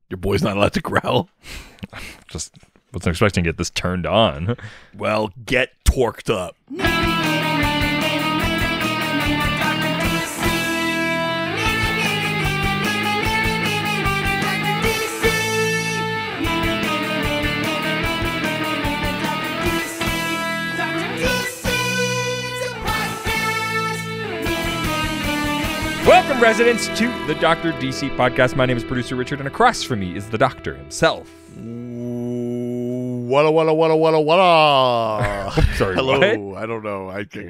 Your boy's not allowed to growl? Just wasn't expecting to get this turned on. Well, get torqued up. Welcome, residents, to the Dr. DC podcast. My name is producer Richard, and across from me is the doctor himself. Walla walla walla walla walla. Sorry, hello. what? I don't know.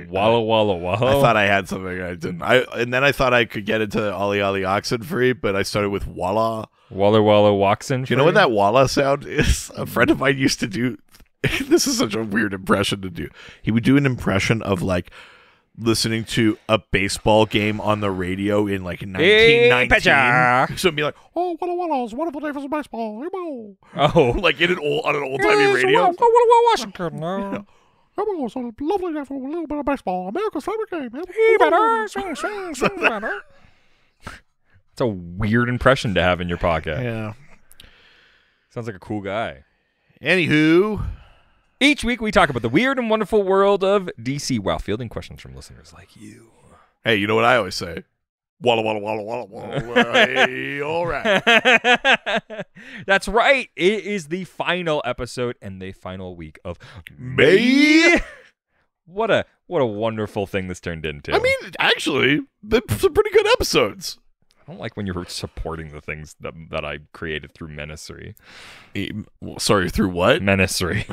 Walla walla walla. I thought I had something. I didn't. And then I thought I could get into Ollie Ollie Oxenfree, but I started with walla. Walla walla Waxen. Do you know what that walla sound is? A friend of mine used to do. This is such a weird impression to do. He would do an impression of like listening to a baseball game on the radio in like 1919. So it'd be like, "Oh, Walla Walla, it's a wonderful day for baseball." Oh, like on an old timey radio. Washington. It's a lovely day for a little bit of baseball. America's favorite game. Swing better. It's a weird impression to have in your podcast. Yeah. Sounds like a cool guy. Anywho, each week we talk about the weird and wonderful world of DC while fielding questions from listeners like you. hey, you know what I always say? Walla walla walla walla walla. Hey, all right. That's right. It is the final episode and the final week of May. What a wonderful thing this turned into. I mean, actually, some pretty good episodes. I don't like when you're supporting the things that I created through Menacery. Sorry, through what? Menacery.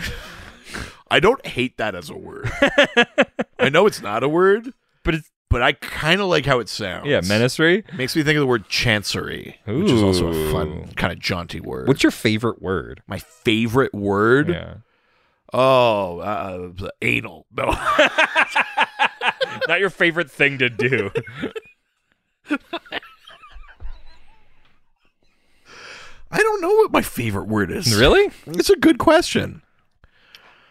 I don't hate that as a word. I know it's not a word, but I kind of like how it sounds. Yeah, Menacery. It makes me think of the word chancery, which is also a fun, kind of jaunty word. What's your favorite word? My favorite word? Yeah. Oh, anal. No. Not your favorite thing to do. I don't know what my favorite word is. Really? It's a good question.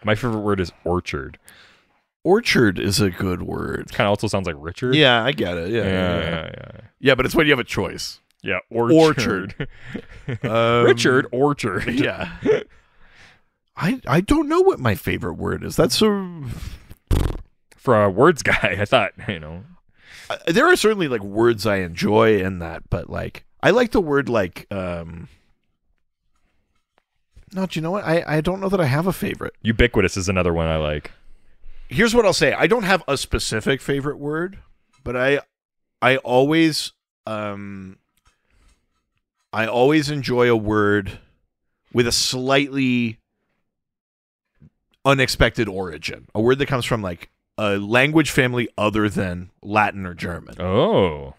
My favorite word is orchard. Orchard is a good word. Kind of also sounds like Richard. Yeah, I get it. Yeah. Yeah, but it's when you have a choice. Yeah, orchard. Richard, orchard. Yeah. I don't know what my favorite word is. That's for a words guy. I thought, there are certainly like words I enjoy in that, but like I like the word like no, do you know what? I don't know that I have a favorite. Ubiquitous is another one I like. Here's what I'll say. I don't have a specific favorite word, but I always enjoy a word with a slightly unexpected origin. A word that comes from like a language family other than Latin or German. Oh.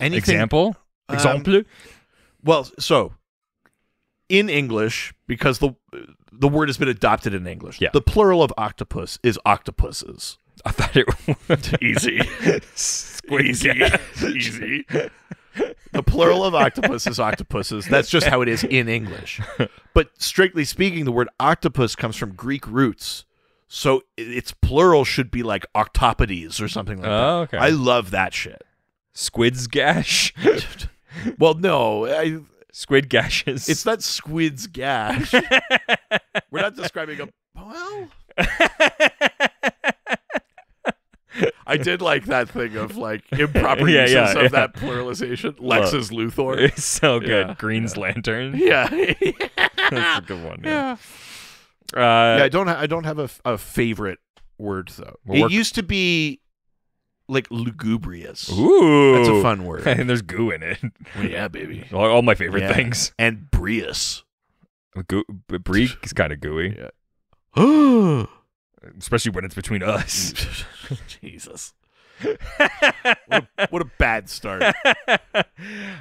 Anything, Example? Well, so in English, because the word has been adopted in English, the plural of octopus is octopuses. I thought it was easy. Easy. Easy. The plural of octopus is octopuses. That's just how it is in English. But strictly speaking, the word octopus comes from Greek roots. So its plural should be like octopodes or something like that. Okay. I love that shit. Squid's gash. Well, no. Squid gashes. It's not squid's gash. We're not describing a... Well... I did like that thing of like improper uses of that pluralization. Lex's Luthor. It's so good. Yeah. Green's Lantern. Yeah. That's a good one. Yeah. I don't have a favorite word though. It used to be like lugubrious. Ooh. That's a fun word. And there's goo in it. Well, yeah, baby. All my favorite things. And brious. Brie is kind of gooey. Yeah. Especially when it's between us. Jesus. What a bad start.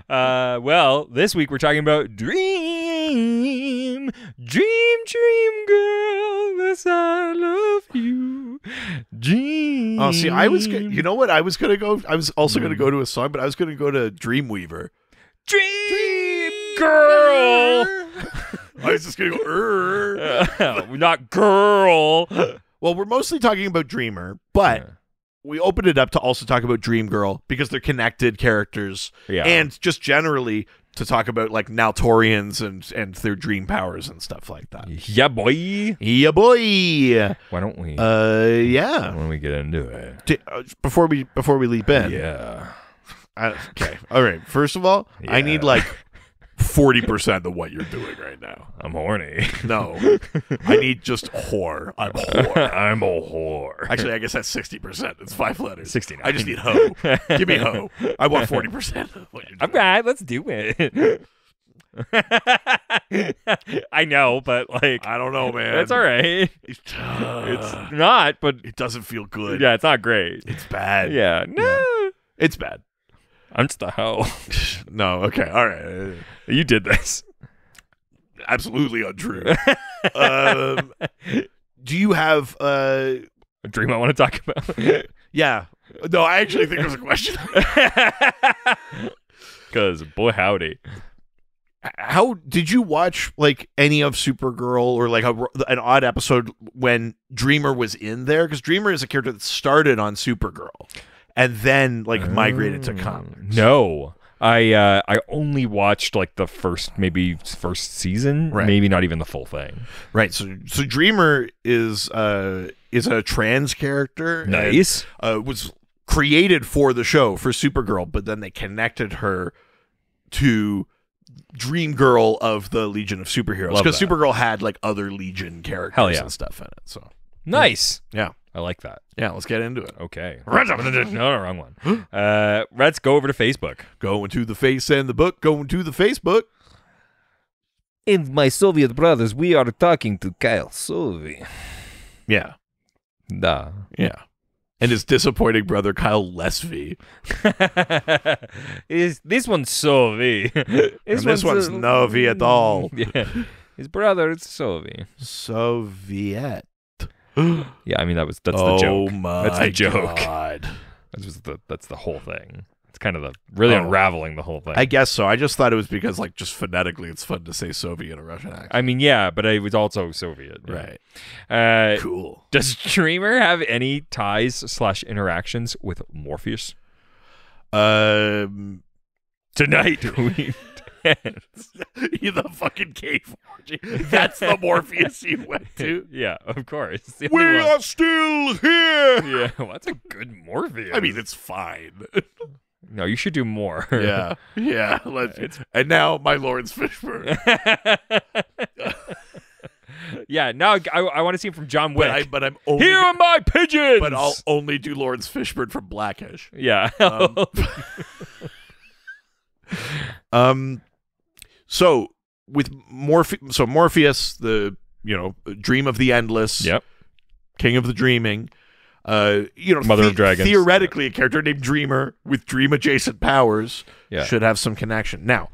Well, this week we're talking about dream girl, yes, I love you. Dream. Oh, see, I was also going to go to a song, but I was going to go to Dreamweaver. Dream girl. I was just going to go, not girl. Well, we're mostly talking about Dreamer, but we opened it up to also talk about Dream Girl because they're connected characters and just generally to talk about like Naltorians and their dream powers and stuff like that. Yeah, boy. Yeah, boy. Why don't we? Yeah. Why don't we get into it? Before we leap in. Yeah. Okay. All right. First of all, I need like 40% of what you're doing right now. I'm horny. No. I need just whore. I'm whore. I'm a whore. Actually, I guess that's 60%. It's 5 letters. 69. I just need hoe. Give me hoe. I want 40% of what you're doing. All right, let's do it. I know, but like, I don't know, man. it's all right. It's not, but It doesn't feel good. yeah, it's not great. It's bad. Yeah, no, It's bad. I'm just a hoe. No, okay. All right. You did this. Absolutely untrue. Do you have A dream I want to talk about. yeah. No, I actually think there's a question. Because boy, howdy. How did you watch like any of Supergirl or like an odd episode when Dreamer was in there? Because Dreamer is a character that started on Supergirl and then like migrated to comics. No, I only watched like the first season, Right. maybe not even the full thing. Right. So Dreamer is a trans character. Nice. And, was created for the show for Supergirl, but then they connected her to Dream Girl of the Legion of Superheroes Love because that. Supergirl had like other Legion characters Hell yeah. and stuff in it. So Nice. yeah, I like that. yeah. Let's get into it. Okay. No, wrong one. Let's go over to Facebook. Going to the face and the book. Going to the Facebook. In my Soviet brothers, we are talking to Kyle Sovi. Yeah, Da. yeah. And his disappointing brother Kyle Lesvie. This one's Sovi. This one's no V at all. Yeah. His brother is Sovi. Soviet. Yeah, I mean that's the joke. Oh my That's the joke. God. That's the whole thing. It's kind of really unraveling the whole thing. I guess so. I just thought it was because, like, just phonetically, it's fun to say Soviet in a Russian accent. I mean, yeah, but it was also Soviet. Yeah. Right. Cool. Does Dreamer have any ties / interactions with Morpheus? Tonight. we dance. You the fucking cave orgy. That's the Morpheus you went to. Yeah, of course. It's the We only one. are still here. Yeah, well, that's a good Morpheus. I mean, it's fine. no, you should do more. Yeah. Yeah. And now, my Lawrence Fishburne. Yeah, now I want to see him from John Wick. But I'm only. Here are my pigeons! But I'll only do Lawrence Fishburne from Blackish. Yeah. So with Morpheus, the dream of the endless, Yep. king of the dreaming, Mother of dragons. theoretically a character named Dreamer with dream adjacent powers Yeah. should have some connection. Now,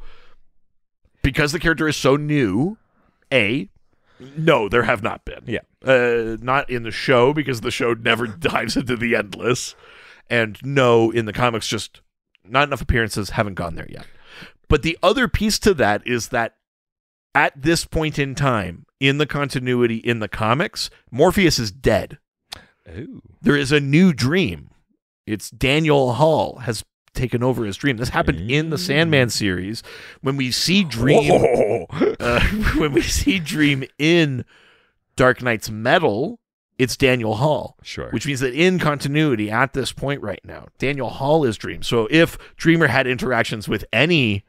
because the character is so new, no, there have not been. Yeah. Not in the show because the show never dives into the endless, and no, in the comics, just not enough appearances, haven't gone there yet. But the other piece to that is that at this point in time, in the continuity in the comics, Morpheus is dead. Ooh. There is a new dream. It's Daniel Hall has taken over his dream. This happened in the Sandman series when we see Dream. When we see Dream in Dark Knight's Metal, it's Daniel Hall. Sure. Which means that in continuity at this point right now, Daniel Hall is Dream. So if Dreamer had interactions with any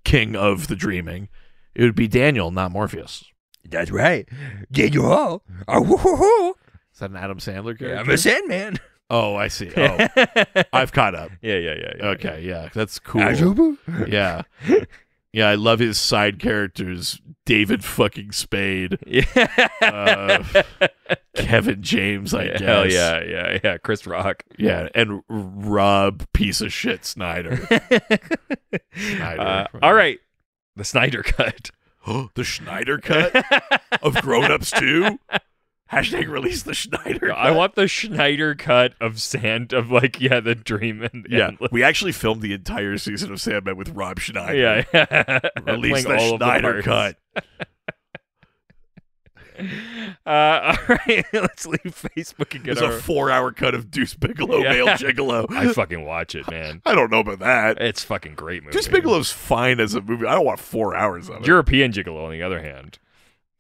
king of the dreaming, it would be Daniel, not Morpheus. That's right. Daniel Hall. Oh, Is that an Adam Sandler character? I'm a Sandman. Oh, I see. Oh, I've caught up. Yeah. Okay, yeah, that's cool. Yeah. Yeah, I love his side characters. David fucking Spade. Yeah. Kevin James, I guess. Hell yeah. Chris Rock. Yeah, and Rob piece of shit Snyder. All right. The Snyder Cut. The Schneider Cut of Grown Ups 2? Hashtag release the Schneider Cut. I want the Schneider Cut of the dream and the endless. We actually filmed the entire season of Sandman with Rob Schneider. Yeah. Release Playing the all of Schneider parts. Cut. All right, let's leave Facebook and get There's a 4-hour cut of Deuce Bigelow, Male Gigolo. I fucking watch it, man. I don't know about that. It's fucking great movie. Deuce Bigelow's fine as a movie. I don't want 4 hours of it. European Gigolo, on the other hand.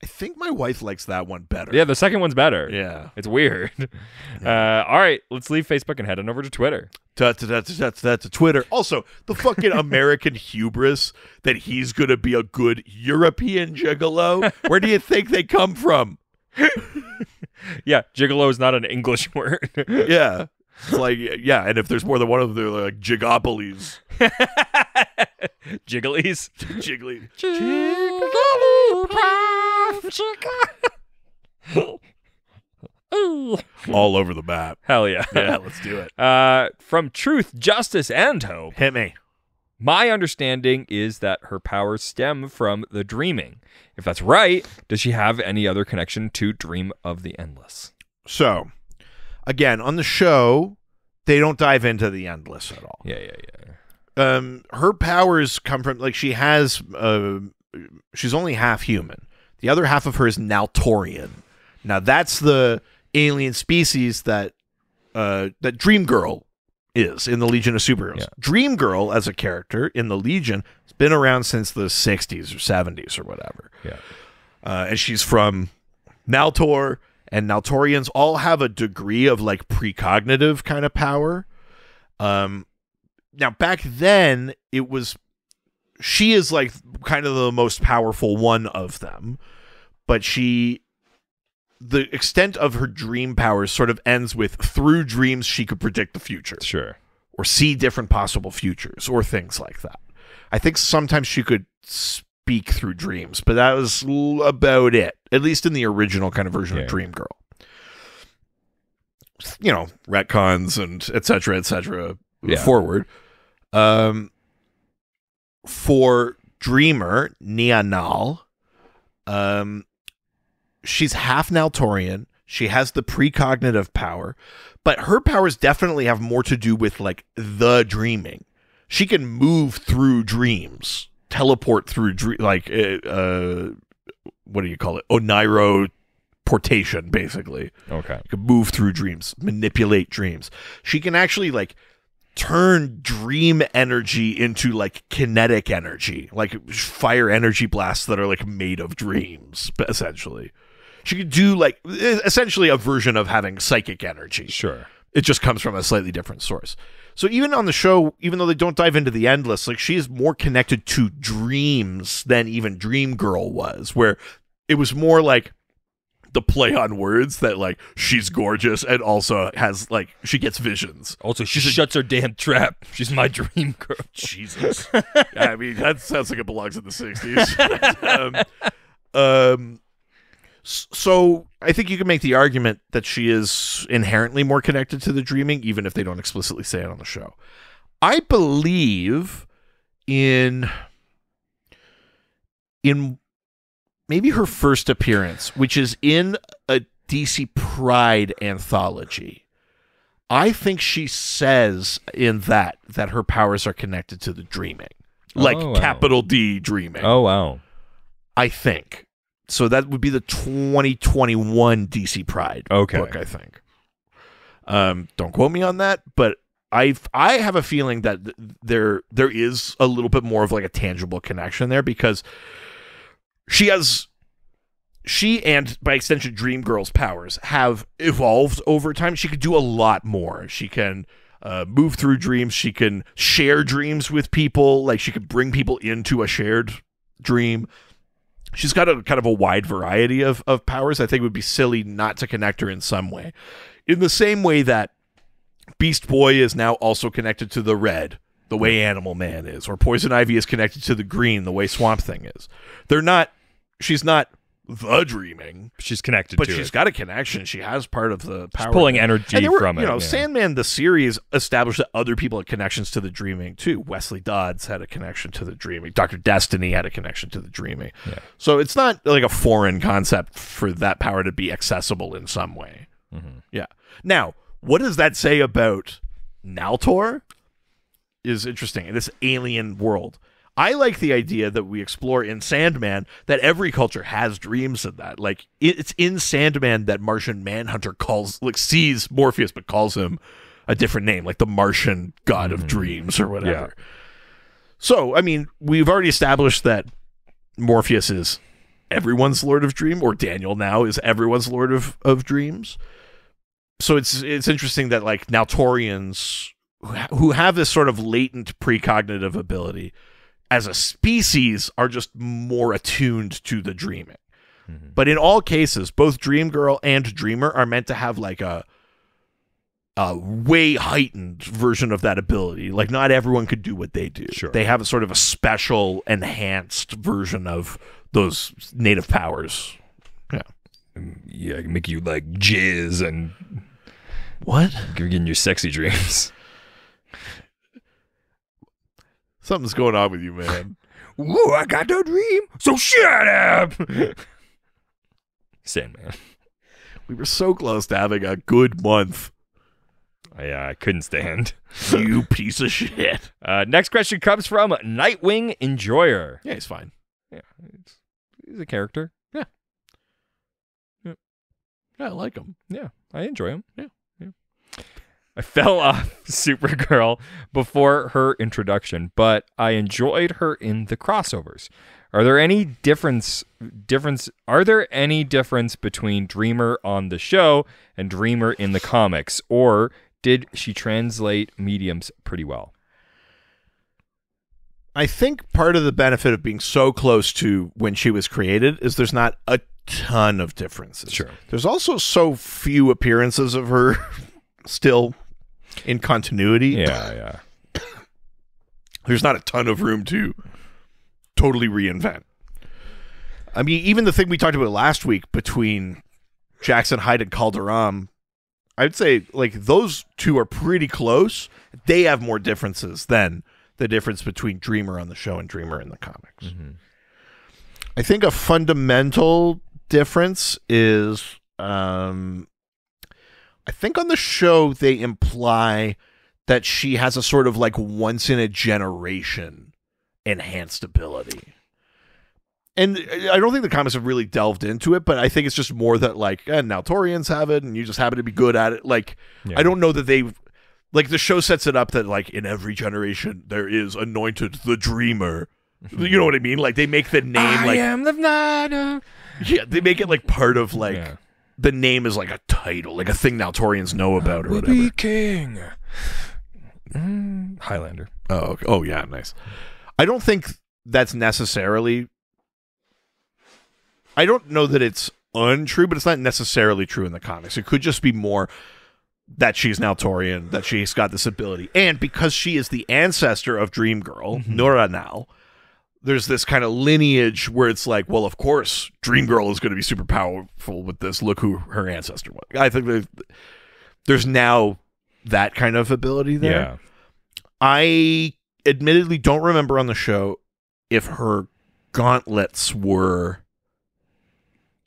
I think my wife likes that one better. Yeah, the second one's better. Yeah. It's weird. All right, let's leave Facebook and head on over to Twitter. To Twitter. Also, the fucking American hubris that he's going to be a good European gigolo. Where do you think they come from? Yeah, gigolo is not an English word. Yeah. It's like, yeah, and if there's more than one of them, they're like gigopolies. Jigglies? Jiggly. All over the map. Hell yeah. Yeah, let's do it. From Truth, Justice, and Hope. Hit me. My understanding is that her powers stem from the dreaming. If that's right, does she have any other connection to Dream of the Endless? So, again, on the show, they don't dive into the Endless at all. Yeah. Her powers come from, like, she has, she's only half human. The other half of her is Naltorian. Now, that's the alien species that Dream Girl is in the Legion of Superheroes. Yeah. Dream Girl, as a character in the Legion, has been around since the 60s or 70s or whatever. Yeah. And she's from Naltor, and Naltorians all have a degree of, like, precognitive kind of power. Now, back then, she is, like, kind of the most powerful one of them, but the extent of her dream powers sort of ends with, through dreams, she could predict the future. Sure. Or see different possible futures, or things like that. I think sometimes she could speak through dreams, but that was about it, at least in the original kind of version of Dream Girl. You know, retcons and et cetera, forward. For Dreamer, Nia Nal, she's half Naltorian. She has the precognitive power, but her powers definitely have more to do with, like, the dreaming. She can move through dreams, teleport through, what do you call it? Oneiroportation, basically. Okay. You can move through dreams, manipulate dreams. She can actually, like, turn dream energy into, like, kinetic energy, like fire energy blasts that are, like, made of dreams, essentially. She could do, like, essentially a version of having psychic energy. Sure. It just comes from a slightly different source. So even on the show, even though they don't dive into the Endless, like, she is more connected to dreams than even Dream Girl was, where it was more like the play on words that, like, she's gorgeous and also has, like, she gets visions. Also, she shuts her damn trap. She's my dream girl. Jesus. Yeah, I mean, that sounds like it belongs in the 60s. So I think you can make the argument that she is inherently more connected to the dreaming, even if they don't explicitly say it on the show. I believe in maybe her first appearance, which is in a DC Pride anthology. I think she says in that her powers are connected to the dreaming. Like, capital D dreaming. Oh, wow. I think. So that would be the 2021 DC Pride book, I think. Don't quote me on that, but I have a feeling that there is a little bit more of, like, a tangible connection there, because she and, by extension, Dream Girl's powers have evolved over time. She could do a lot more. She can move through dreams. She can share dreams with people. Like, she could bring people into a shared dream. She's got a kind of a wide variety of powers. I think it would be silly not to connect her in some way. In the same way that Beast Boy is now also connected to the red, the way Animal Man is, or Poison Ivy is connected to the green, the way Swamp Thing is. She's not the dreaming. She's connected but to it. But she's got a connection. She has part of the power. She's pulling energy from it. You know, Sandman, the series, established that other people had connections to the dreaming, too. Wesley Dodds had a connection to the dreaming. Dr. Destiny had a connection to the dreaming. Yeah. So it's not like a foreign concept for that power to be accessible in some way. Mm-hmm. Yeah. Now, what does that say about Naltor? Is interesting in this alien world. I like the idea that we explore in Sandman that every culture has dreams in that. Like, it's in Sandman that Martian Manhunter sees Morpheus, but calls him a different name, like the Martian god of dreams or whatever. Yeah. So, I mean, we've already established that Morpheus is everyone's Lord of Dream, or Daniel now is everyone's Lord of Dreams. So it's interesting that, like, Naltorians who have this sort of latent precognitive ability as a species are just more attuned to the dreaming. But in all cases, both Dream Girl and Dreamer are meant to have like a way heightened version of that ability. Like, not everyone could do what they do. Sure. They have a sort of a special enhanced version of those native powers. Yeah. Yeah, I can make you like jizz and what? Getting your sexy dreams. Something's going on with you, man. Whoa, I got no dream, so shut up. Sandman. We were so close to having a good month. Yeah, I couldn't stand. You piece of shit. Next question comes from Nightwing Enjoyer. Yeah, he's fine. Yeah, he's a character. Yeah. Yeah, I like him. Yeah, I enjoy him. Yeah. I fell off Supergirl before her introduction, but I enjoyed her in the crossovers. Are there any difference between Dreamer on the show and Dreamer in the comics, or did she translate mediums pretty well? I think part of the benefit of being so close to when she was created is there's not a ton of differences. Sure. There's also so few appearances of her still in continuity. Yeah. There's not a ton of room to totally reinvent. I mean, even the thing we talked about last week between Jackson Hyde and Calderon, I'd say like those two are pretty close. They have more differences than the difference between Dreamer on the show and Dreamer in the comics. I think a fundamental difference is I think on the show they imply that she has a sort of like once in a generation enhanced ability. And I don't think the comics have really delved into it, but I think it's just more that like Naltorians have it and you just happen to be good at it. Like, I don't know that they've, like, the show sets it up that like in every generation there is anointed the Dreamer. You know what I mean? Like, they make the name I am the Nana. Yeah, they make it like part of like the name is like a title, like a thing Naltorians know about or whatever. Be king. Highlander. Oh, okay. Oh yeah, nice. I don't think that's necessarily. I don't know that it's untrue, but it's not necessarily true in the comics. It could just be more that she's Naltorian, that she's got this ability, and because she is the ancestor of Dream Girl, Nura Nal, there's this kind of lineage where it's like, well, of course, Dream Girl is going to be super powerful with this. Look who her ancestor was. I think there's now that kind of ability there. Yeah. I admittedly don't remember on the show if her gauntlets were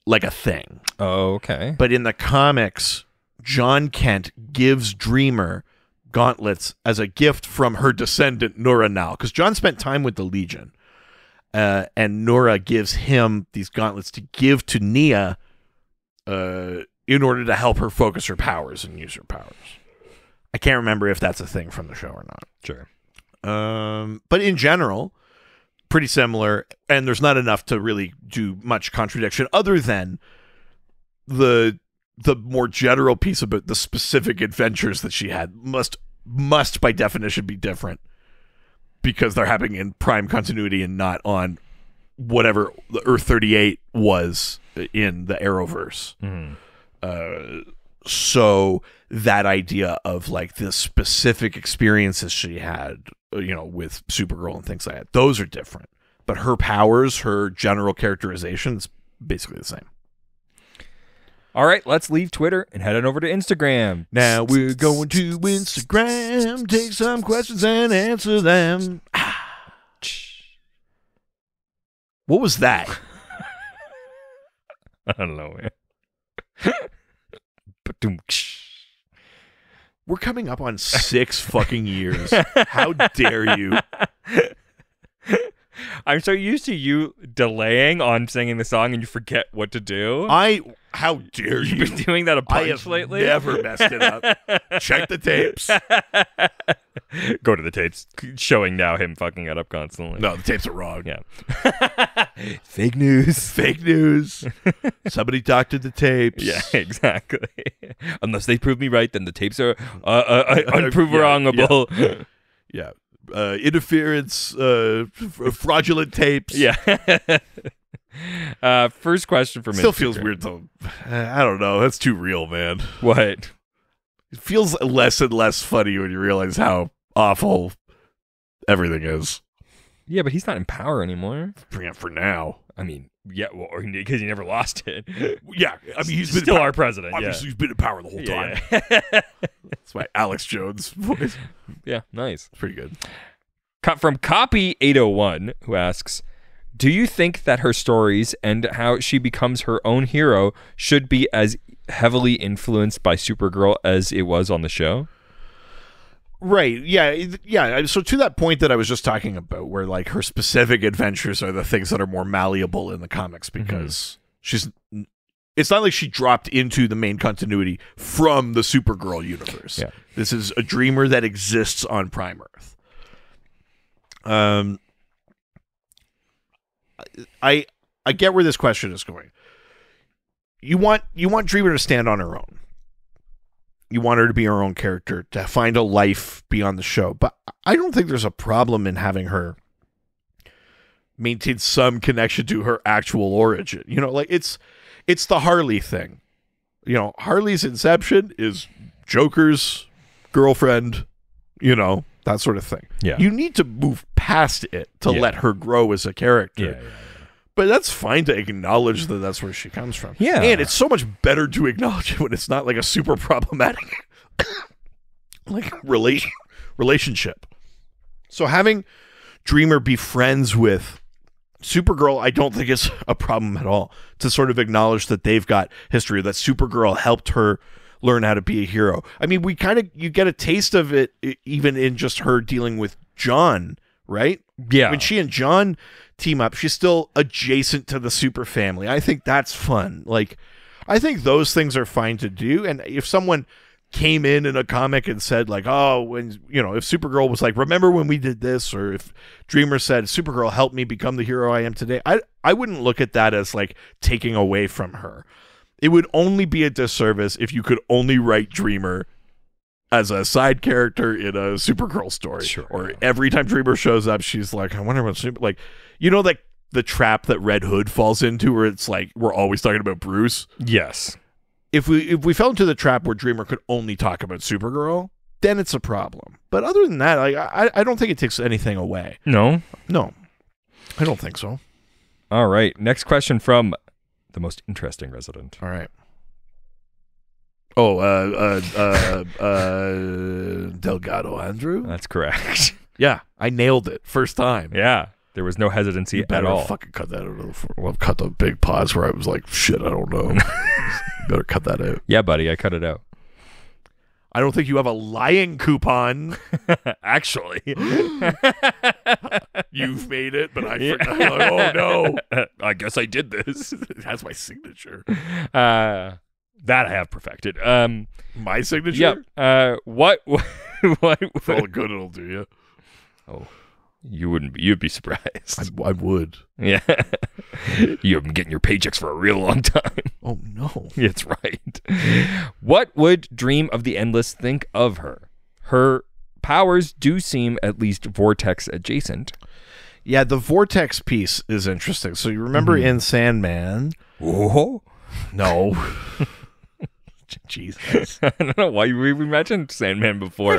like a thing. Oh, okay. But in the comics, John Kent gives Dreamer gauntlets as a gift from her descendant, Nura Nal, because John spent time with the Legion. And Nura gives him these gauntlets to give to Nia in order to help her focus her powers and use her powers. I can't remember if that's a thing from the show or not. Sure. But in general, pretty similar, and there's not enough to really do much contradiction other than the more general piece about the specific adventures that she had must by definition be different because they're happening in prime continuity and not on whatever the Earth 38 was in the Arrowverse. So that idea of like the specific experiences she had, you know, with Supergirl and things like that, those are different. But her powers, her general characterization is basically the same. All right, let's leave Twitter and head on over to Instagram. Now we're going to Instagram, take some questions and answer them. What was that? I don't know, man. We're coming up on 6 fucking years. How dare you? I'm so used to you delaying on singing the song and you forget what to do. How dare you? You've been doing that a bunch I have lately. never messed it up. Check the tapes. Go to the tapes, showing now him fucking it up constantly. No, the tapes are wrong. Yeah. Fake news. Fake news. Somebody doctored the tapes. Yeah, exactly. Unless they prove me right, then the tapes are unprovable. Yeah. Interference, fraudulent tapes. Yeah. First question for me. Still feels weird though. I don't know. That's too real, man. What? It feels less and less funny when you realize how awful everything is. Yeah, but he's not in power anymore. For now. I mean, yeah, well, because he never lost it. Yeah, I mean, he's been still our president. Obviously, he's been in power the whole time. Yeah. That's my Alex Jones voice. Yeah, nice. It's pretty good. Cut from Copy 801, who asks, do you think that her stories and how she becomes her own hero should be as heavily influenced by Supergirl as it was on the show? Right. Yeah. So to that point that I was just talking about, where like her specific adventures are the things that are more malleable in the comics, because it's not like she dropped into the main continuity from the Supergirl universe. Yeah. This is a dreamer that exists on Prime Earth. I get where this question is going. You want Dreamer to stand on her own. You want her to be her own character, to find a life beyond the show. But I don't think there's a problem in having her maintain some connection to her actual origin. You know, like it's the Harley thing. You know, Harley's inception is Joker's girlfriend, you know, that sort of thing. Yeah. You need to move past it to let her grow as a character. Yeah. But that's fine to acknowledge that that's where she comes from. Yeah. And it's so much better to acknowledge it when it's not like a super problematic like relationship. So having Dreamer be friends with Supergirl, I don't think is a problem at all, to sort of acknowledge that they've got history, that Supergirl helped her learn how to be a hero. I mean, you get a taste of it even in just her dealing with John, right? Yeah. When she and John team up, she's still adjacent to the super family. I think that's fun. Like, I think those things are fine to do. And if someone came in a comic and said like, oh, when, you know, if Supergirl was like, remember when we did this, or if Dreamer said Supergirl helped me become the hero I am today, I wouldn't look at that as like taking away from her. It would only be a disservice if you could only write Dreamer as a side character in a Supergirl story. Sure. Or every time Dreamer shows up, she's like, I wonder what like, you know, like the trap that Red Hood falls into, where it's like we're always talking about Bruce. Yes. If we fell into the trap where Dreamer could only talk about Supergirl, then it's a problem. But other than that, like, I don't think it takes anything away. No, I don't think so. All right. Next question from the most interesting resident. All right. Oh, Delgado Andrew? That's correct. Yeah, I nailed it first time. Yeah. There was no hesitancy You at better all. fucking cut that out. Well, cut the big pause where I was like, shit, I don't know. You better cut that out. Yeah, buddy, I cut it out. I don't think you have a lying coupon. Actually. You've made it, but I forgot. Like, oh, no. I guess I did this. It has my signature. That I have perfected. My signature? Yep. What? For all the good it'll do you. Oh. You'd be surprised. I would. Yeah. You've been getting your paychecks for a real long time. Oh, no. That's right. What would Dream of the Endless think of her? Her powers do seem at least vortex adjacent. Yeah, the vortex piece is interesting. So you remember in Sandman? Oh. No. Jesus. I don't know why we mentioned Sandman before. Oh,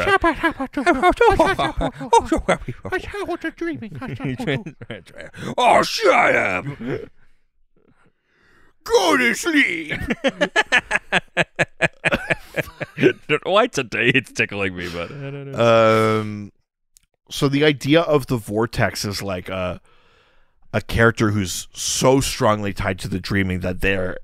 shut up! Go to sleep. I don't know why today it's tickling me, but I don't know. So the idea of the vortex is like a character who's so strongly tied to the dreaming that they're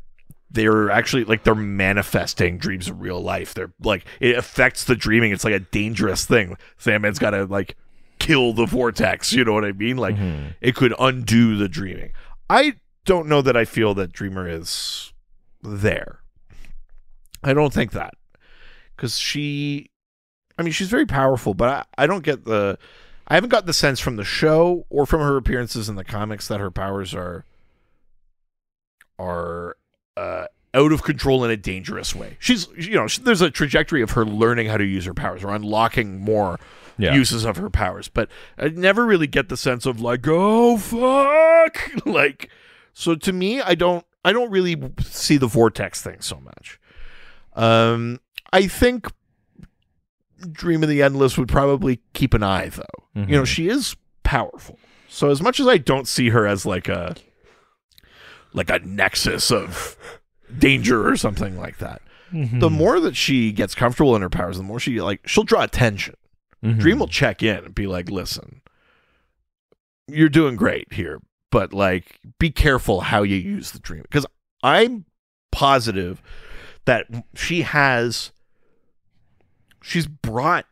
actually like they're manifesting dreams in real life. They're like, it affects the dreaming. It's like a dangerous thing. Sandman's got to like kill the vortex. You know what I mean? Like it could undo the dreaming. I don't know that I feel that Dreamer is there. I don't think that, because she's very powerful, but I don't get I haven't got the sense from the show or from her appearances in the comics that her powers are out of control in a dangerous way. She's, there's a trajectory of her learning how to use her powers or unlocking more uses of her powers, but I never really get the sense of like, oh fuck, like. So to me, I don't really see the vortex thing so much. I think Dream of the Endless would probably keep an eye, though. She is powerful. So as much as I don't see her as like a nexus of danger or something like that, the more that she gets comfortable in her powers, the more she'll draw attention. Dream will check in and be like, listen, you're doing great here, but like, be careful how you use the dream. Because I'm positive that she's brought,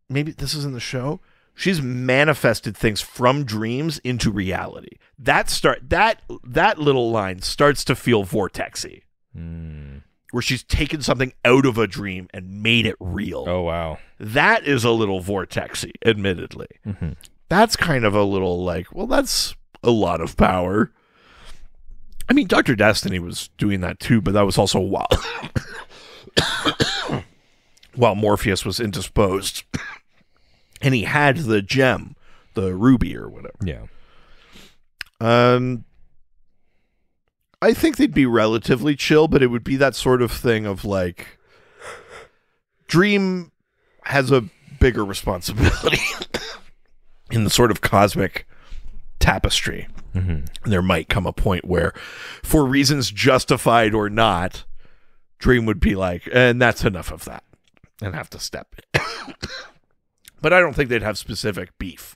maybe this is in the show, she's manifested things from dreams into reality. That little line starts to feel vortexy. Where she's taken something out of a dream and made it real. Oh, wow. That is a little vortexy, admittedly. That's kind of a little like, well, that's a lot of power. I mean, Dr. Destiny was doing that too, but that was also while Morpheus was indisposed. And he had the gem, the ruby or whatever. Yeah. I think they'd be relatively chill, but it would be that sort of thing of like, Dream has a bigger responsibility in the sort of cosmic tapestry. There might come a point where, for reasons justified or not, Dream would be like, and that's enough of that, and have to step in. But I don't think they'd have specific beef.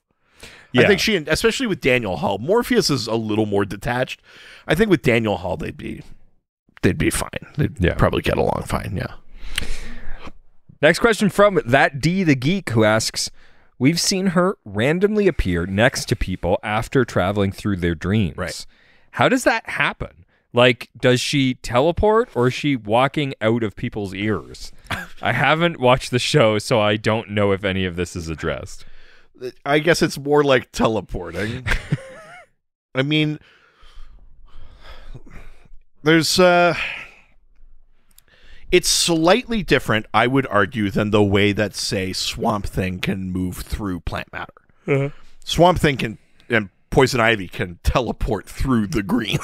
I think especially with Daniel Hall, Morpheus is a little more detached. I think with Daniel Hall, they'd be fine. They'd probably get along fine. Yeah. Next question from That D the Geek, who asks, we've seen her randomly appear next to people after traveling through their dreams. Right. How does that happen? Like, does she teleport, or is she walking out of people's ears? I haven't watched the show, so I don't know if any of this is addressed. I guess it's more like teleporting. I mean, there's it's slightly different, I would argue, than the way that, say, Swamp Thing can move through plant matter. Swamp Thing and Poison Ivy can teleport through the green.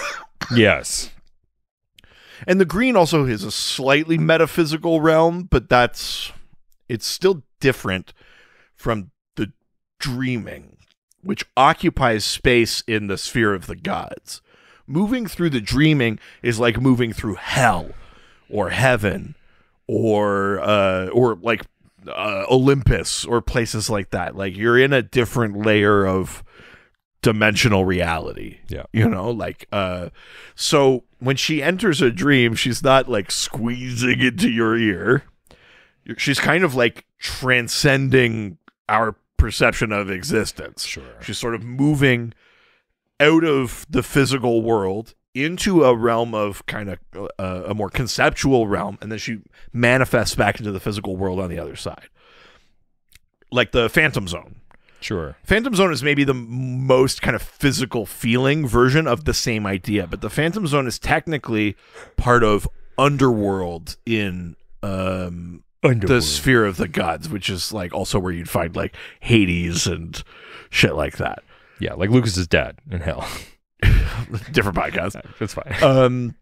Yes. And the green also is a slightly metaphysical realm, but it's still different from the dreaming, which occupies space in the sphere of the gods. Moving through the dreaming is like moving through hell or heaven or like Olympus or places like that. Like, you're in a different layer of dimensional reality. Yeah. So when she enters a dream, she's not like squeezing into your ear. She's kind of like transcending our perception of existence. Sure. She's sort of moving out of the physical world into a realm of kind of a more conceptual realm, and then she manifests back into the physical world on the other side. Like the Phantom Zone. Sure. Phantom Zone is maybe the most kind of physical feeling version of the same idea, but the Phantom Zone is technically part of Underworld in the sphere of the gods, which is like also where you'd find like Hades and shit like that. Yeah, like Lucas's dad in hell. Different podcast. That's fine.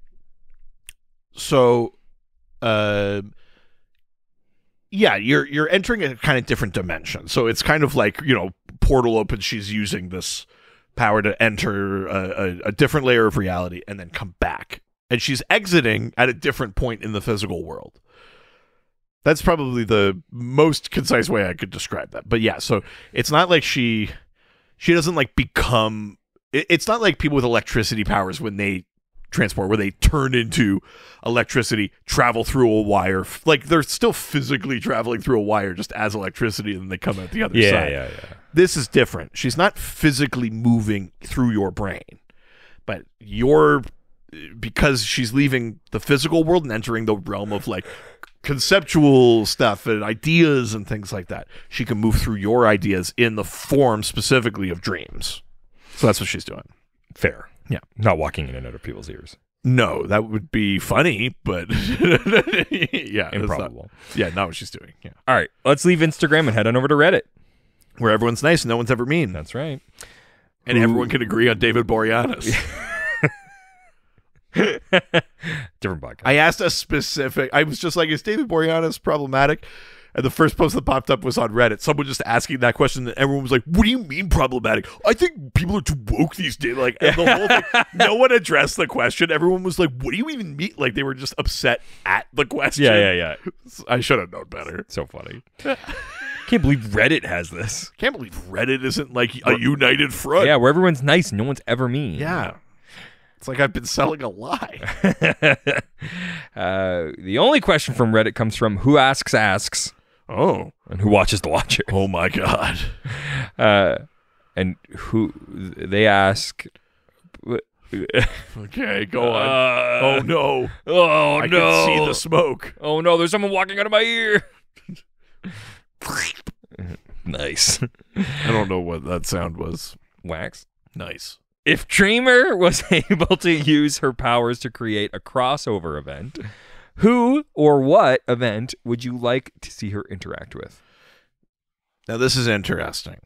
Yeah, you're entering a kind of different dimension. So it's kind of like, portal opens, she's using this power to enter a different layer of reality and then come back. And she's exiting at a different point in the physical world. That's probably the most concise way I could describe that. But yeah, so it's not like she doesn't like become... It's not like people with electricity powers when they transport where they turn into electricity, travel through a wire. Like they're still physically traveling through a wire just as electricity, and then they come out the other side. Yeah. This is different. She's not physically moving through your brain, but because she's leaving the physical world and entering the realm of like conceptual stuff and ideas and things like that. She can move through your ideas in the form specifically of dreams. So that's what she's doing. Fair. Yeah. Not walking in and out of people's ears. No, that would be funny, but yeah, Improbable. Not what she's doing. Yeah. All right, let's leave Instagram and head on over to Reddit. Where everyone's nice and no one's ever mean. That's right. And everyone can agree on David Boreanaz. Different podcast. I asked a specific, I was just like, is David Boreanaz problematic? And the first post that popped up was on Reddit. Someone just asking that question, and everyone was like, what do you mean problematic? I think people are too woke these days. Like, and the whole thing, no one addressed the question. Everyone was like, what do you even mean? Like, they were just upset at the question. Yeah. I should have known better. So funny. Can't believe Reddit has this. Can't believe Reddit isn't like a united front. Yeah, where everyone's nice and no one's ever mean. Yeah. It's like I've been selling a lie. The only question from Reddit comes from Who Asks. Oh. And Who Watches the Watcher. Oh, my God. And who they ask. Okay, go on. Oh, no. Oh, I no. can see the smoke. Oh, no, there's someone walking out of my ear. Nice. I don't know what that sound was. Wax. Nice. If Dreamer was able to use her powers to create a crossover event, who or what event would you like to see her interact with? Now, this is interesting.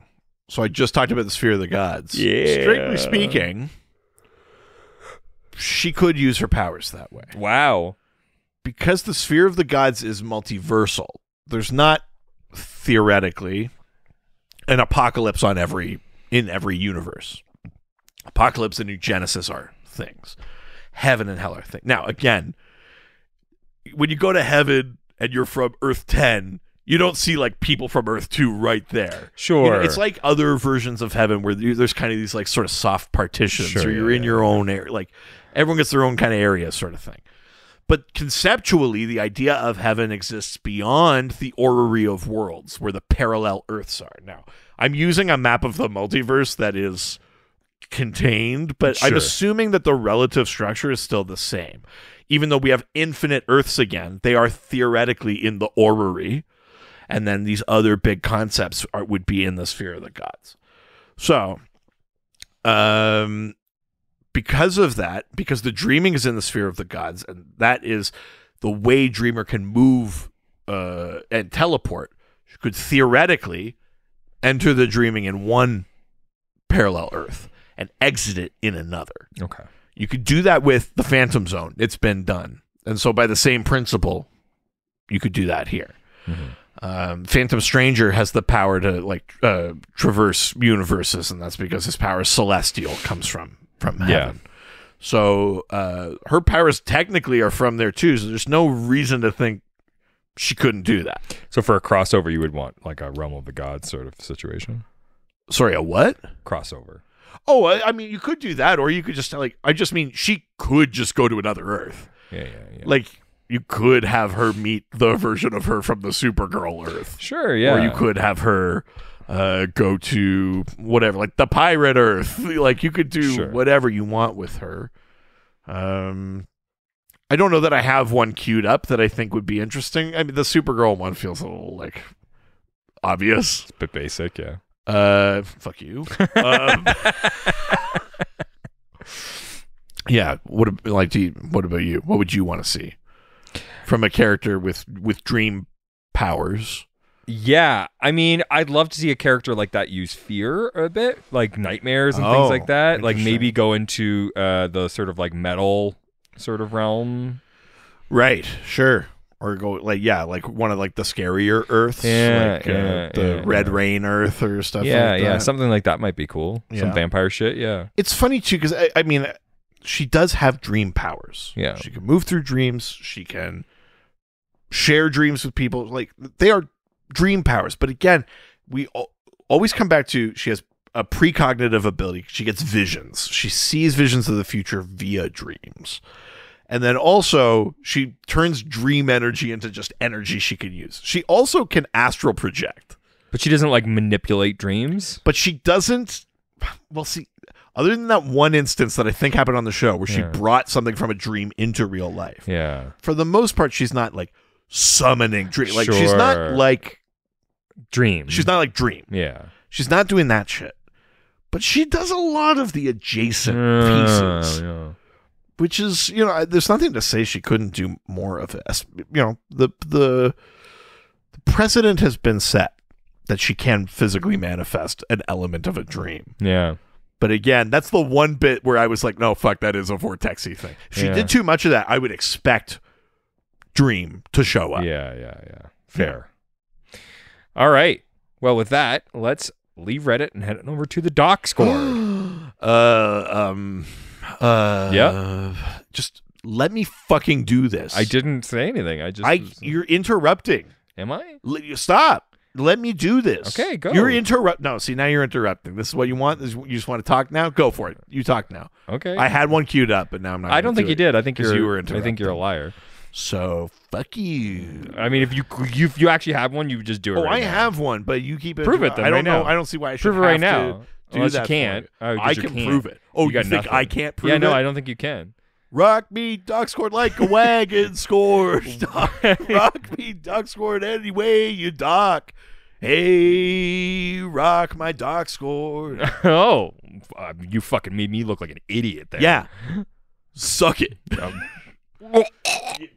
So I just talked about the Sphere of the Gods. Yeah. Strictly speaking, she could use her powers that way. Wow. Because the Sphere of the Gods is multiversal, there's not theoretically an apocalypse in every universe. Apocalypse and New Genesis are things. Heaven and hell are things. Now, again, when you go to heaven and you're from Earth 10, you don't see like people from Earth 2 right there. Sure. You know, it's like other versions of heaven where there's kind of these like sort of soft partitions, Sure, or you're in your own area. Like everyone gets their own kind of area sort of thing. But conceptually, the idea of heaven exists beyond the orrery of worlds where the parallel Earths are. Now, I'm using a map of the multiverse that is contained, but Sure. I'm assuming that the relative structure is still the same. Even though we have infinite Earths again, they are theoretically in the orrery, and then these other big concepts would be in the Sphere of the Gods. So, because of that, because the dreaming is in the Sphere of the Gods, and that is the way Dreamer can move and teleport, she could theoretically enter the dreaming in one parallel Earth and exit it in another. Okay. You could do that with the Phantom Zone. It's been done. And so by the same principle, you could do that here. Mm-hmm. Phantom Stranger has the power to like traverse universes, and that's because his power is celestial, comes from heaven. Yeah. So her powers technically are from there too, so there's no reason to think she couldn't do that. So for a crossover, you would want like a Realm of the Gods sort of situation? Sorry, a what? Crossover. Oh, I mean, you could do that, or you could just like, I just mean she could just go to another Earth. Yeah. Like, you could have her meet the version of her from the Supergirl Earth. Sure, yeah. Or you could have her go to whatever, like the Pirate Earth. Like, you could do whatever you want with her. I don't know that I have one queued up that I think would be interesting. I mean, the Supergirl one feels a little, like, obvious. It's a bit basic, yeah. Fuck you. Yeah. What about you? What would you want to see from a character with dream powers? Yeah, I mean, I'd love to see a character like that use fear a bit, like nightmares and things like that. Like maybe go into the sort of like metal sort of realm. Right. Sure. Or go like one of like the scarier Earths, the Red Rain Earth or stuff. Something like that might be cool. Some vampire shit. Yeah, it's funny too because I mean, she does have dream powers. Yeah, she can move through dreams. She can share dreams with people. Like they are dream powers. But again, we always come back to she has a precognitive ability. She gets visions. She sees visions of the future via dreams. And then also, she turns dream energy into just energy she can use. She also can astral project. But she doesn't, like, manipulate dreams? But she doesn't... Well, see, other than that one instance that I think happened on the show where she brought something from a dream into real life. Yeah. For the most part, she's not, like, summoning dream. Like, she's not, like... Dream. She's not, like, Dream. Yeah. She's not doing that shit. But she does a lot of the adjacent pieces. Yeah. Which is, you know, there's nothing to say she couldn't do more of it. You know, the precedent has been set that she can physically manifest an element of a dream. Yeah. But again, that's the one bit where I was like, no, fuck, that is a vortexy thing. If she did too much of that, I would expect Dream to show up. Yeah. Fair. All right. Well, with that, let's leave Reddit and head over to the doc score. Just let me fucking do this. I didn't say anything. You're interrupting. Am I? Stop. Let me do this. Okay, go. You're No, see, now you're interrupting. This is what you want? You just want to talk now? Go for it. You talk now. Okay. I had one queued up, but now I'm not. I don't think you did. I think you were interrupting. I think you're a liar. So fuck you. I mean, if you actually have one, you just do it. I have one, but you keep it. Prove it then. I don't know. I don't see why I should prove it right now. Unless you that can't. I can prove it. Oh, you think nothing. I can't prove it? Yeah, no, I don't think you can. Rock me, duck scored like a wagon scored. Rock me, duck scored any way you dock. Hey, rock my dock scored. Oh, you fucking made me look like an idiot there. Yeah. Suck it.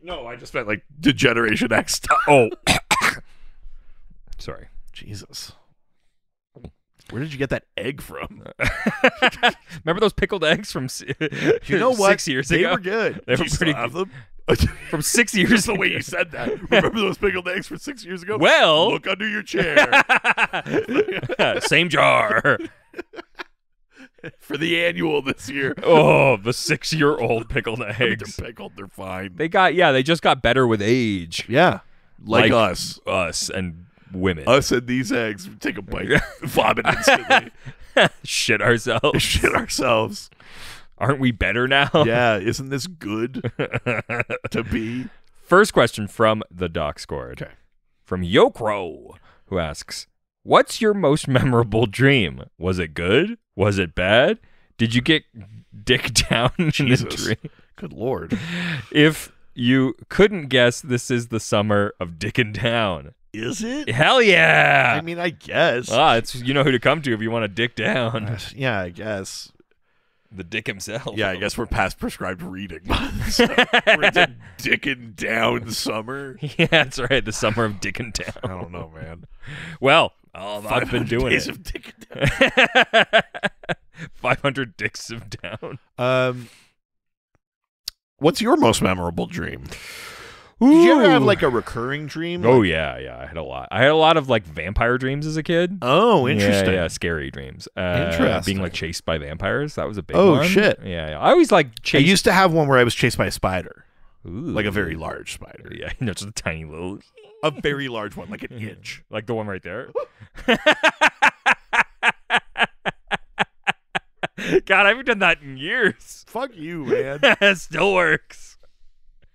No, I just meant like Degeneration X. Oh. Sorry. Jesus. Where did you get that egg from? Remember those pickled eggs from you know what? 6 years ago? They were good. They were pretty good. Them? From 6 years ago. The way you said that. Remember those pickled eggs from 6 years ago? Well. Look under your chair. Same jar. For the annual this year. Oh, the 6-year-old pickled eggs. They're pickled. They're fine. They just got better with age. Yeah. Like us. Us and women. Us and these eggs. Take a bite. Vomit instantly. Shit ourselves. Aren't we better now? Yeah. Isn't this good to be? First question from the doc scored. Okay. From Yokro, who asks, what's your most memorable dream? Was it good? Was it bad? Did you get dick down in the dream? Good Lord. If you couldn't guess, this is the summer of dicking down. Is it? Hell yeah. I mean, I guess. It's you know who to come to if you want to dick down. Yeah, I guess. The dick himself. Yeah, I guess we're past prescribed reading months. So we're into dicking down summer. Yeah, that's right. The summer of dicking down. I don't know, man. Well, I've been doing days it. Of dicking down. 500 dicks of down. What's your most memorable dream? Did you ever have like a recurring dream? Oh yeah. I had a lot. I had a lot of like vampire dreams as a kid. Oh, interesting. Yeah, scary dreams. Interesting. Being like chased by vampires. That was a big one. Oh shit. Yeah. I always like chased. I used to have one where I was chased by a spider. Ooh. Like a very large spider. Yeah, just a tiny little. A very large one, like an inch. Like the one right there. God, I haven't done that in years. Fuck you, man. It still works.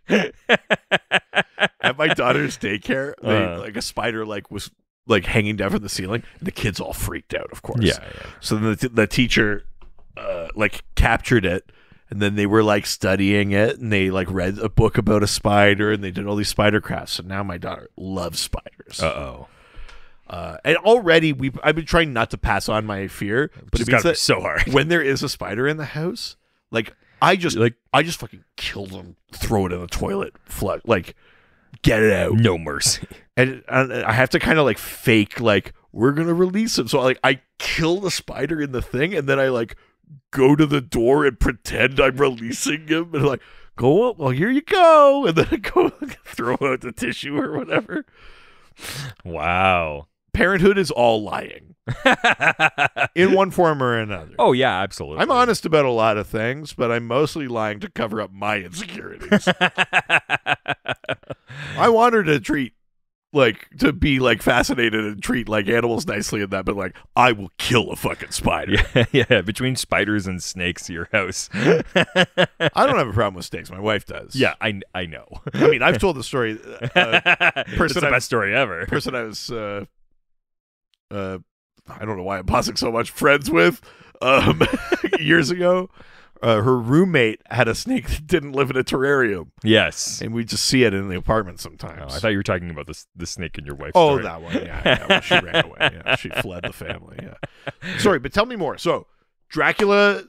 At my daughter's daycare, like a spider was like hanging down from the ceiling. And the kids all freaked out, of course. Yeah. So then the teacher like captured it, and then they were like studying it, and they like read a book about a spider, and they did all these spider crafts. So now my daughter loves spiders. And already I've been trying not to pass on my fear, but it's gotta be so hard when there is a spider in the house. Like I just fucking kill them, throw it in the toilet, flush, like get it out, no mercy. And I have to kind of like fake like we're gonna release him. So like I kill the spider in the thing, and then I like go to the door and pretend I'm releasing him, and like go up. Well, here you go, and then I go throw out the tissue or whatever. Wow. Parenthood is all lying in one form or another. Oh, yeah, absolutely. I'm honest about a lot of things, but I'm mostly lying to cover up my insecurities. I want her to treat like to be like fascinated and treat like animals nicely and that, but like I will kill a fucking spider. Yeah. Between spiders and snakes, your house. I don't have a problem with snakes. My wife does. Yeah, I know. I mean, I've told the story. It's the best story ever. Person I was, I don't know why I'm pausing so much. Friends with, years ago. Her roommate had a snake that didn't live in a terrarium. Yes. And we just see it in the apartment sometimes. Oh, I thought you were talking about the snake in your wife's Oh, story. that one. Yeah. Well, she ran away. Yeah. She fled the family. Yeah. Sorry, but tell me more. So, Dracula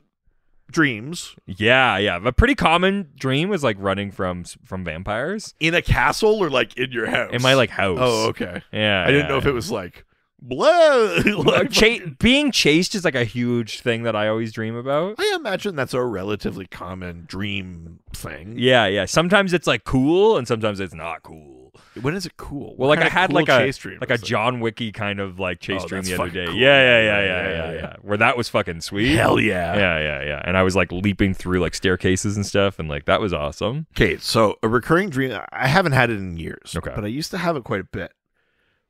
dreams. Yeah. A pretty common dream was like running from vampires. In a castle or like in your house? In my like house. Oh, okay. Yeah. I didn't know if it was like, blah. Like, being chased is like a huge thing that I always dream about. I imagine that's a relatively common dream thing. Yeah. Sometimes it's like cool, and sometimes it's not cool. When is it cool? Well, like I had cool like a chase dream like a John Wicky kind of like chase dream the other day. Cool. Yeah. Where that was fucking sweet. Hell yeah. Yeah. And I was like leaping through like staircases and stuff, and like that was awesome. Okay, so a recurring dream, I haven't had it in years, okay, but I used to have it quite a bit,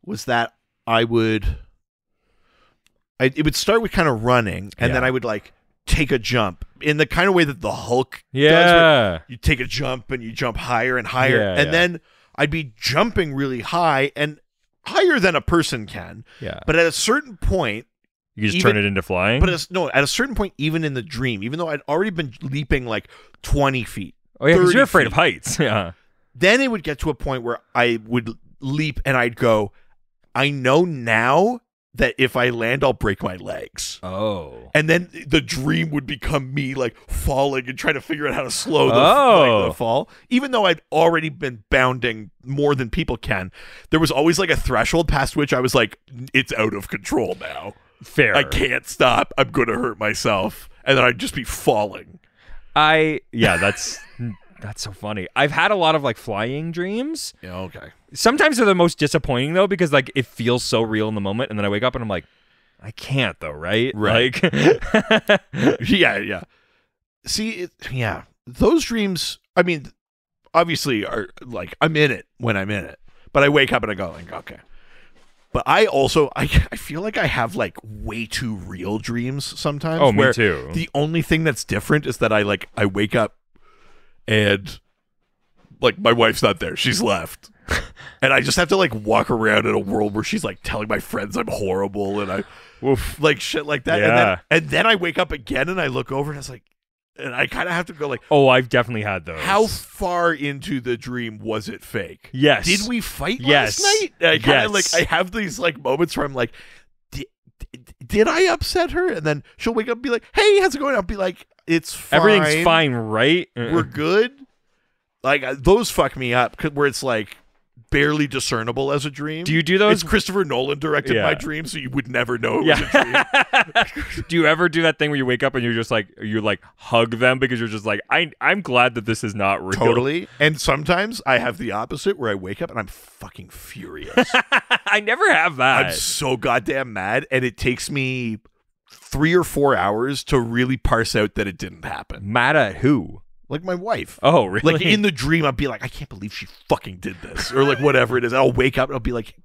was that it would start with kind of running, and then I would like take a jump in the kind of way that the Hulk does. Where you take a jump and you jump higher and higher, and then I'd be jumping really high and higher than a person can. Yeah. But at a certain point, you just turn it into flying? But at a certain point, even in the dream, even though I'd already been leaping like 20 feet. Oh, yeah, because you're afraid of heights. Yeah. Then it would get to a point where I would leap and I'd go, I know now that if I land, I'll break my legs. Oh. And then the dream would become me like falling and trying to figure out how to slow the fall. Even though I'd already been bounding more than people can, there was always like a threshold past which I was like, it's out of control now. Fair. I can't stop. I'm going to hurt myself. And then I'd just be falling. That's so funny. I've had a lot of like flying dreams. Yeah, okay. Sometimes they're the most disappointing though, because like it feels so real in the moment, and then I wake up and I'm like, I can't though, right? Right. Like, yeah. See, those dreams, I mean, obviously are like, I'm in it when I'm in it, but I wake up and I go like, okay. But I also, I feel like I have like way too real dreams sometimes. Oh, me too. The only thing that's different is that I wake up and like my wife's not there. She's left. And I just have to like walk around in a world where she's like telling my friends I'm horrible and like shit like that. Yeah. And then I wake up again and I look over and it's like, and I kind of have to go like, oh, I've definitely had those. How far into the dream was it fake? Yes. Did we fight last night? I kind of like, I have these like moments where I'm like, did I upset her? And then she'll wake up and be like, hey, how's it going? I'll be like, it's fine. Everything's fine, right? We're good. Like those fuck me up where it's like barely discernible as a dream. Do you do those? It's Christopher Nolan directed my dream, so you would never know it was a dream. Do you ever do that thing where you wake up and you're just like, you like hug them because you're just like, I'm glad that this is not real. Totally. And sometimes I have the opposite where I wake up and I'm fucking furious. I never have that. I'm so goddamn mad, and it takes me 3 or 4 hours to really parse out that it didn't happen. Mad at who? Like my wife. Oh, really? Like in the dream, I'd be like, I can't believe she fucking did this. Or like whatever it is. And I'll wake up and I'll be like,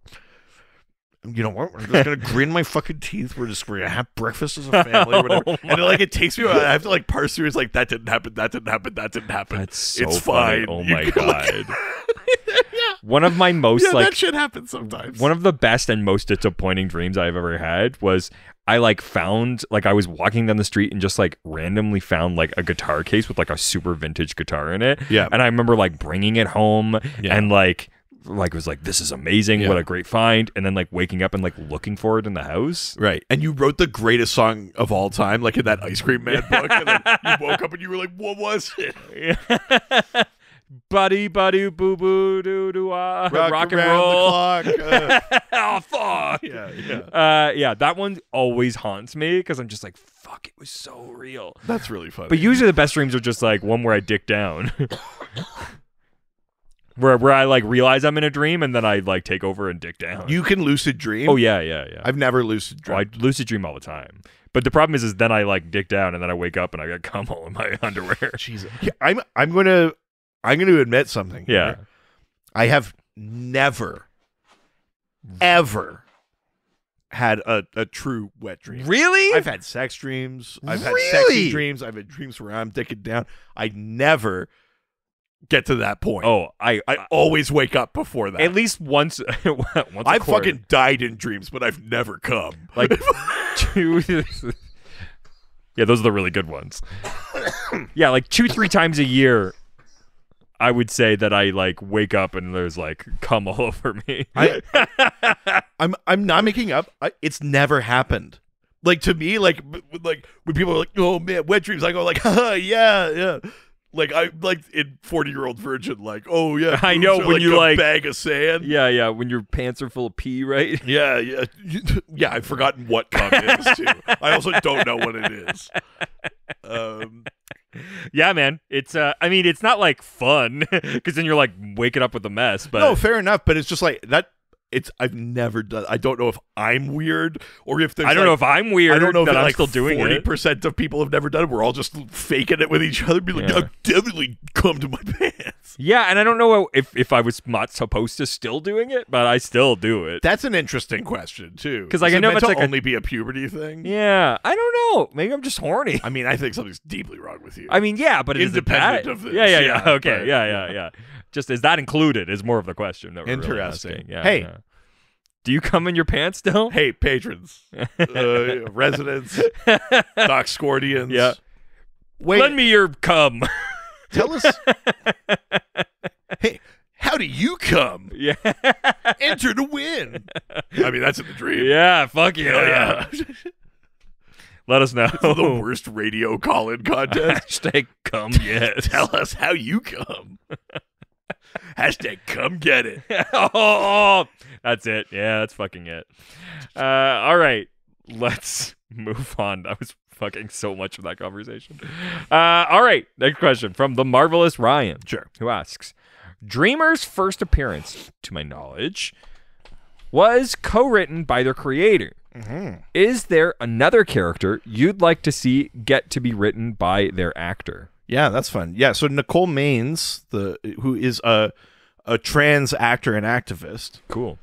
you know what? We're just going to grin my fucking teeth. We're going to have breakfast as a family or whatever. And like it takes me a while. I have to like parse through. It's like, that didn't happen. That didn't happen. That didn't happen. That's so it's funny. fine. Oh my God. One of my most that shit happens sometimes. One of the best and most disappointing dreams I've ever had was I like found, like I was walking down the street and just like randomly found like a guitar case with like a super vintage guitar in it. Yeah. And I remember like bringing it home and like was like, this is amazing. What a great find. And then like waking up and like looking for it in the house. Right. And you wrote the greatest song of all time, like in that Ice Cream Man book. And then you woke up and you were like, what was it? Buddy, boo boo doo doo rock and roll. The clock. Oh fuck. Yeah. That one always haunts me because I'm just like, fuck, it was so real. That's really funny. But usually the best dreams are just like one where I dick down. where I like realize I'm in a dream and then I like take over and dick down. You can lucid dream? Oh yeah. I've never lucid dreamed. I lucid dream all the time. But the problem is then I like dick down and then I wake up and I got cum all in my underwear. Jesus. Yeah, I'm going to admit something. Yeah. Here. I have never ever had a true wet dream. Really? I've had sex dreams. I've had Really? sexy dreams. I've had dreams where I'm dicking down. I never get to that point. Oh, I always wake up before that. at least once. I've fucking died in dreams, but I've never come. Like two. Yeah, those are the really good ones. Yeah, like 2-3 times a year, I would say that I like wake up and there's like cum all over me. I'm not making up. It's never happened. Like to me, like when people are like, "Oh man, wet dreams," I go like, "Haha, yeah." Like I like in 40-Year-Old Virgin, like, "Oh yeah." I know when like you a like bag of sand. Yeah, when your pants are full of pee, right? Yeah. Yeah, I've forgotten what cum is too. I also don't know what it is. Yeah, man. It's I mean, it's not like fun because then you're like waking up with a mess. But no, fair enough. But it's just like that. I've never done. I don't know if I'm weird or if there's. I don't know if I'm weird. I don't know that if I'm like still doing 40% of people have never done it. We're all just faking it with each other. Be like, Yeah. I've definitely come to my pants. Yeah, and I don't know if I was not supposed to still doing it, but I still do it. That's an interesting question too. 'Cause, like, Is I it know meant it's to like a- only be a puberty thing. Yeah, I don't know. Maybe I'm just horny. I mean, I think something's deeply wrong with you. I mean, yeah, but is it Independent that? of this, Yeah. yeah, Okay, but- yeah. Just is that included? Is more of the question that we're really Interesting. asking. Yeah. Hey. yeah. Do you come in your pants still? Hey, patrons, residents, Doc Scordians. Yeah. Wait, Lend me your cum. tell us. Hey, how do you come? Yeah. Enter to win. I mean, that's in the dream. Yeah. Fuck Hell yeah. yeah. Let us know. The worst radio call-in contest. Hashtag cum yes. Tell us how you come. Hashtag come get it. Oh, that's it. Yeah, that's fucking it. All right, let's move on. That was fucking so much of that conversation. All right, next question from the marvelous Ryan. Sure. Who asks, Dreamer's first appearance, to my knowledge, was co-written by their creator. Mm-hmm. Is there another character you'd like to see get to be written by their actor? Yeah, that's fun. Yeah, so Nicole Maines, who is a trans actor and activist, Cool.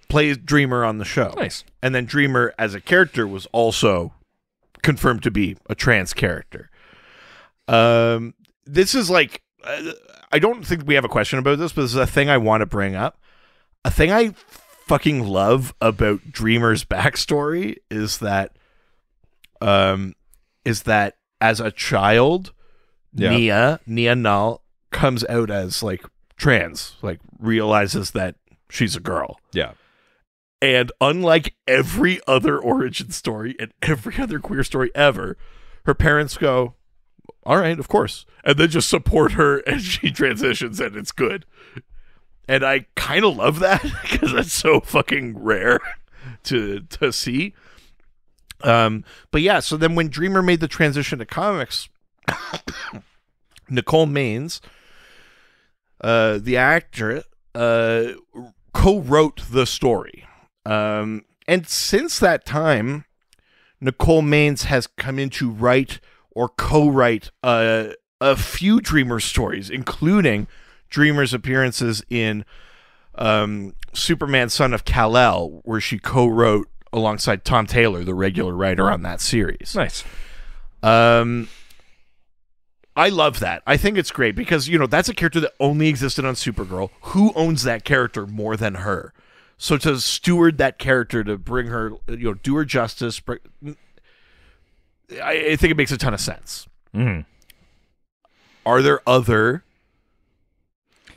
plays Dreamer on the show. Nice. And then Dreamer as a character was also confirmed to be a trans character. This is like, I don't think we have a question about this, but this is a thing I want to bring up. A thing I fucking love about Dreamer's backstory is that as a child, Yeah. Nia Nal comes out as like trans, like realizes that she's a girl. Yeah. And unlike every other origin story and every other queer story ever, her parents go, all right, of course. And then just support her as she transitions and it's good. And I kind of love that because that's so fucking rare to see. But yeah, so then when Dreamer made the transition to comics, Nicole Maines, the actor, co-wrote the story. And since that time, Nicole Maines has come in to write or co-write a few Dreamer stories, including Dreamer's appearances in Superman Son of Kal-El, where she co-wrote alongside Tom Taylor, the regular writer on that series. Nice. I love that. I think it's great because, you know, that's a character that only existed on Supergirl. Who owns that character more than her? So to steward that character, to bring her, you know, do her justice, I think it makes a ton of sense. Mm-hmm. Are there other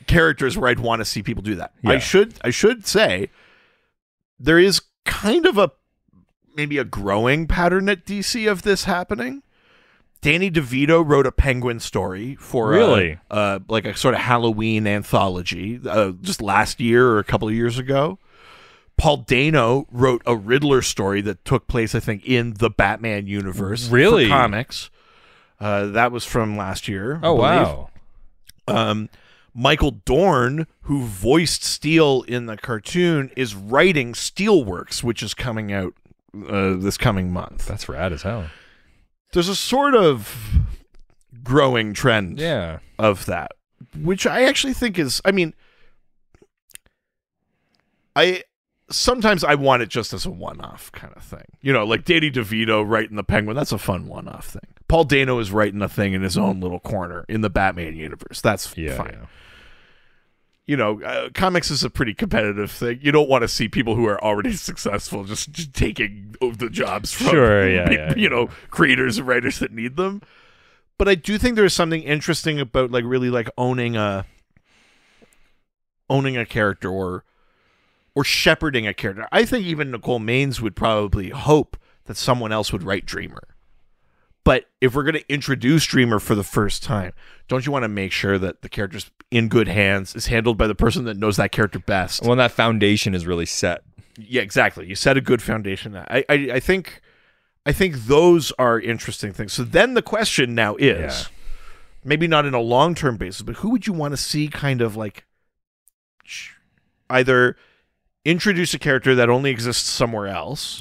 characters where I'd want to see people do that? Yeah. I should say there is kind of maybe a growing pattern at DC of this happening. Danny DeVito wrote a Penguin story for Really? like a sort of Halloween anthology just last year or a couple of years ago. Paul Dano wrote a Riddler story that took place, I think, in the Batman universe. Really? For comics. That was from last year. Oh, I wow. believe. Michael Dorn, who voiced Steel in the cartoon, is writing Steelworks, which is coming out this coming month. That's rad as hell. There's a sort of growing trend Yeah. of that, which I actually think is, I mean, sometimes I want it just as a one-off kind of thing. You know, like Danny DeVito writing the Penguin. That's a fun one-off thing. Paul Dano is writing a thing in his own little corner in the Batman universe. That's fine. Yeah. You know, comics is a pretty competitive thing. You don't want to see people who are already successful just taking the jobs from creators and writers that need them. But I do think there's something interesting about like really like owning a character or shepherding a character. I think even Nicole Maines would probably hope that someone else would write Dreamer. But if we're going to introduce Dreamer for the first time, don't you want to make sure that the character's in good hands, is handled by the person that knows that character best? Well, that foundation is really set. Yeah, exactly. You set a good foundation. I think those are interesting things. So then the question now is, maybe not in a long-term basis, but who would you want to see kind of like either introduce a character that only exists somewhere else,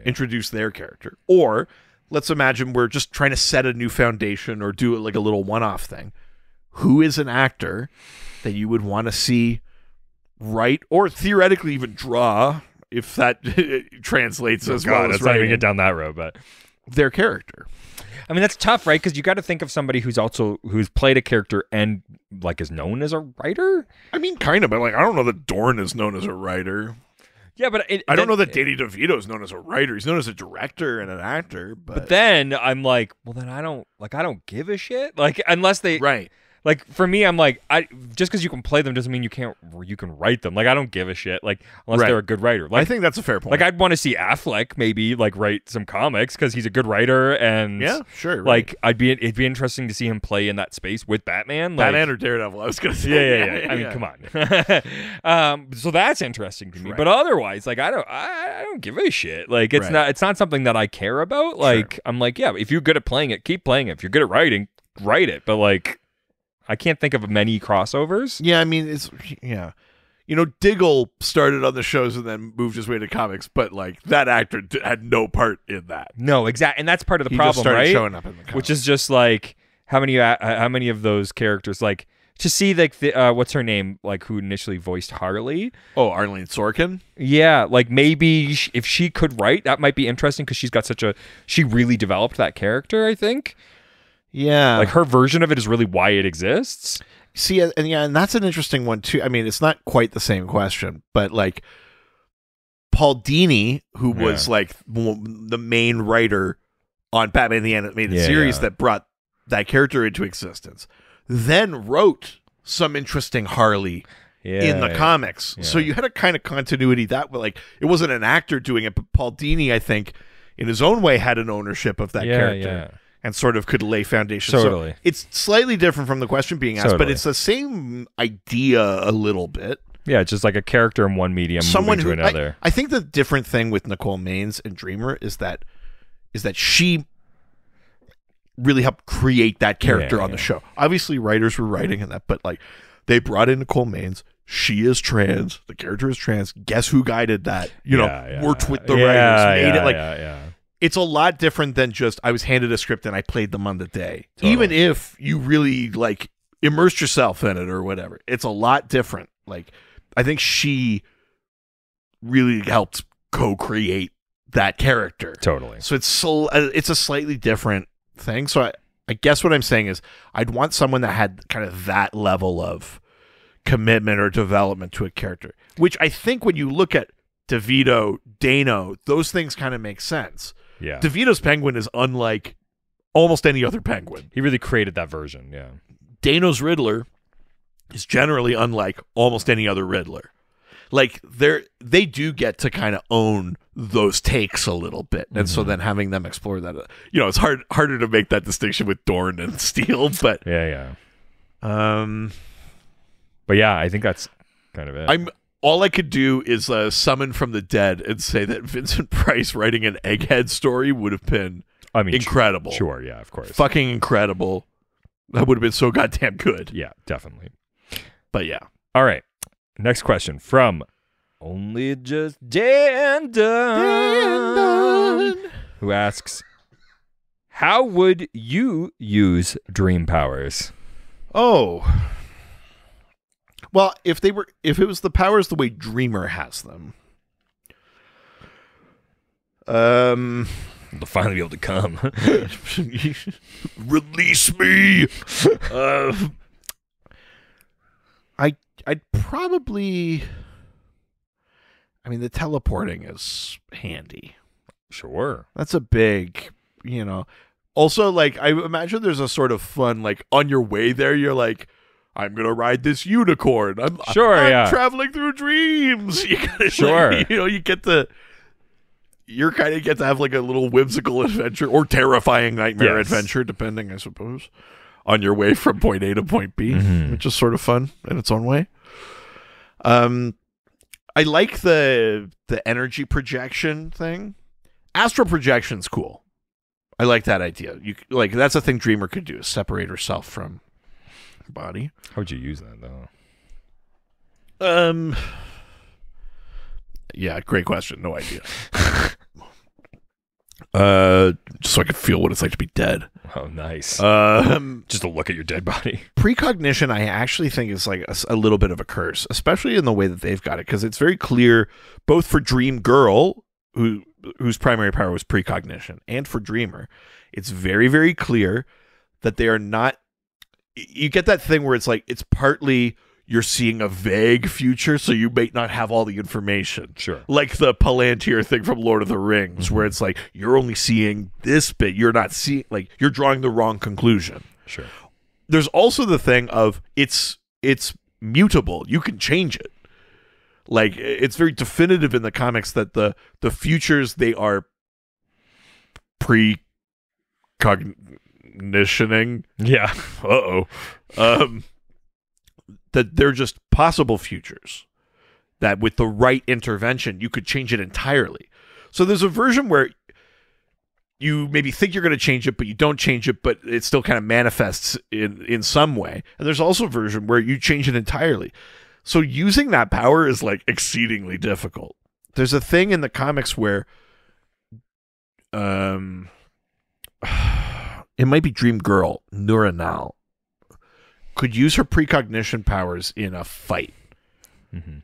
introduce their character, or let's imagine we're just trying to set a new foundation or do it like a little one-off thing. Who is an actor that you would want to see write or theoretically even draw, if that translates as well as let's not even get down that road, but their character? I mean, that's tough, right? Because you got to think of somebody who's played a character and like is known as a writer. I mean, kind of, but like I don't know that Dorn is known as a writer. Yeah, but I don't know that Danny DeVito is known as a writer. He's known as a director and an actor. But then I'm like, well, then I don't give a shit. Like, unless they Like, for me, I'm like, just because you can play them doesn't mean you can write them. Like, I don't give a shit. Like, unless they're a good writer. Like, I think that's a fair point. Like, I'd want to see Affleck maybe like write some comics because he's a good writer, and Like, it'd be interesting to see him play in that space with Batman. Like, Batman or Daredevil, I was gonna say. I mean, come on. So that's interesting to me. But otherwise, like, I don't give a shit. Like, it's not something that I care about. Like, I'm like, yeah, if you're good at playing it, keep playing it. If you're good at writing, write it. But like, I can't think of many crossovers. Yeah, I mean, you know, Diggle started on the shows and then moved his way to comics, but like that actor had no part in that. No, exactly, and that's part of the problem, just started right? Showing up in the comics. Which is just like how many of those characters, like to see like the what's her name, like who initially voiced Harley? Oh, Arlene Sorkin. Yeah, like maybe if she could write, that might be interesting because she really developed that character, I think. Yeah. Like her version of it is really why it exists. See, and that's an interesting one too. I mean, it's not quite the same question, but like Paul Dini, who was like the main writer on Batman the Animated Series that brought that character into existence, then wrote some interesting Harley in the comics. So you had a kind of continuity that, like, it wasn't an actor doing it, but Paul Dini, I think, in his own way, had an ownership of that character. And sort of could lay foundation. Totally. So it's slightly different from the question being asked, but it's the same idea a little bit. Yeah, it's just like a character in one medium moving to another. I think the different thing with Nicole Maines and Dreamer is that she really helped create that character on the show. Obviously, writers were writing in that, but like they brought in Nicole Maines. She is trans. The character is trans. Guess who guided that? You know, worked with the writers, made it like. It's a lot different than just I was handed a script and I played them on the day. Totally. Even if you really like immersed yourself in it or whatever, it's a lot different. Like I think she really helped co-create that character. Totally. So it's a slightly different thing. So I guess what I'm saying is I'd want someone that had kind of that level of commitment or development to a character, which I think when you look at DeVito, Dano, those things kind of make sense. Yeah. DeVito's Penguin is unlike almost any other Penguin. He really created that version, yeah. Dano's Riddler is generally unlike almost any other Riddler. Like they do get to kind of own those takes a little bit. And so then having them explore that, you know, it's harder to make that distinction with Dorn and Steele, but yeah. But yeah, I think that's kind of it. All I could do is summon from the dead and say that Vincent Price writing an Egghead story would have been incredible. Sure, yeah, of course. Fucking incredible. That would have been so goddamn good. Yeah, definitely. But yeah. All right. Next question from Only Just Dan Dunn, who asks, how would you use dream powers? Oh. Well, if it was the powers the way Dreamer has them, To finally be able to come. Release me. I'd probably. I mean, the teleporting is handy. Sure. That's a big, Also, like, I imagine there's a sort of fun, like, on your way there, you're like, I'm gonna ride this unicorn. I'm traveling through dreams. You gotta, sure. Like, you get to. You kind of get to have like a little whimsical adventure or terrifying nightmare adventure, depending, I suppose, on your way from point A to point B, which is sort of fun in its own way. I like the energy projection thing. Astral projection's cool. I like that idea. That's a thing Dreamer could do, is separate herself from her body. How would you use that though? Yeah, great question. No idea. Just so I could feel what it's like to be dead. Oh, nice. Just to look at your dead body. Precognition, I actually think, is like a little bit of a curse, especially in the way that they've got it, because it's very clear, both for Dream Girl, whose primary power was precognition, and for Dreamer, it's very, very clear that they are not. You get that thing where it's like it's partly you're seeing a vague future, so you may not have all the information. Sure. Like the Palantir thing from Lord of the Rings, where it's like, you're only seeing this bit. You're not seeing, like, you're drawing the wrong conclusion. Sure. There's also the thing of it's mutable. You can change it. Like, it's very definitive in the comics that the futures, they are precognitioning. Yeah. Uh-oh. That they're just possible futures that with the right intervention, you could change it entirely. So there's a version where you maybe think you're going to change it, but you don't change it, but it still kind of manifests in some way. And there's also a version where you change it entirely. So using that power is like exceedingly difficult. There's a thing in the comics where it might be Dream Girl, Nura Nal, could use her precognition powers in a fight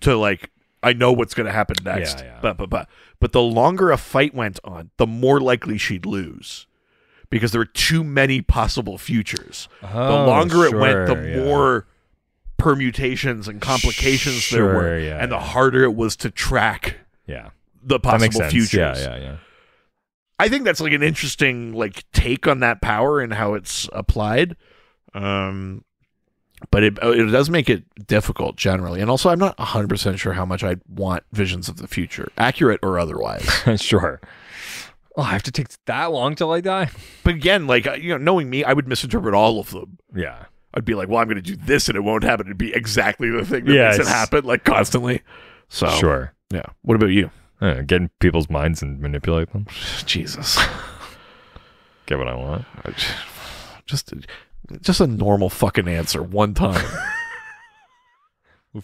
to, like, I know what's going to happen next. But the longer a fight went on, the more likely she'd lose, because there were too many possible futures. The longer it went, the more permutations and complications there were, and the harder it was to track the possible futures. I think that's like an interesting like take on that power and how it's applied. But it does make it difficult generally. And also, I'm not 100% sure how much I'd want visions of the future, accurate or otherwise. Sure. Oh, I have to take that long till I die? But again, like, knowing me, I would misinterpret all of them. Yeah. I'd be like, well, I'm going to do this and it won't happen. It'd be exactly the thing that makes it happen, like, constantly. So, sure. Yeah. What about you? Get in people's minds and manipulate them. Jesus. Get what I want. Just a normal fucking answer one time.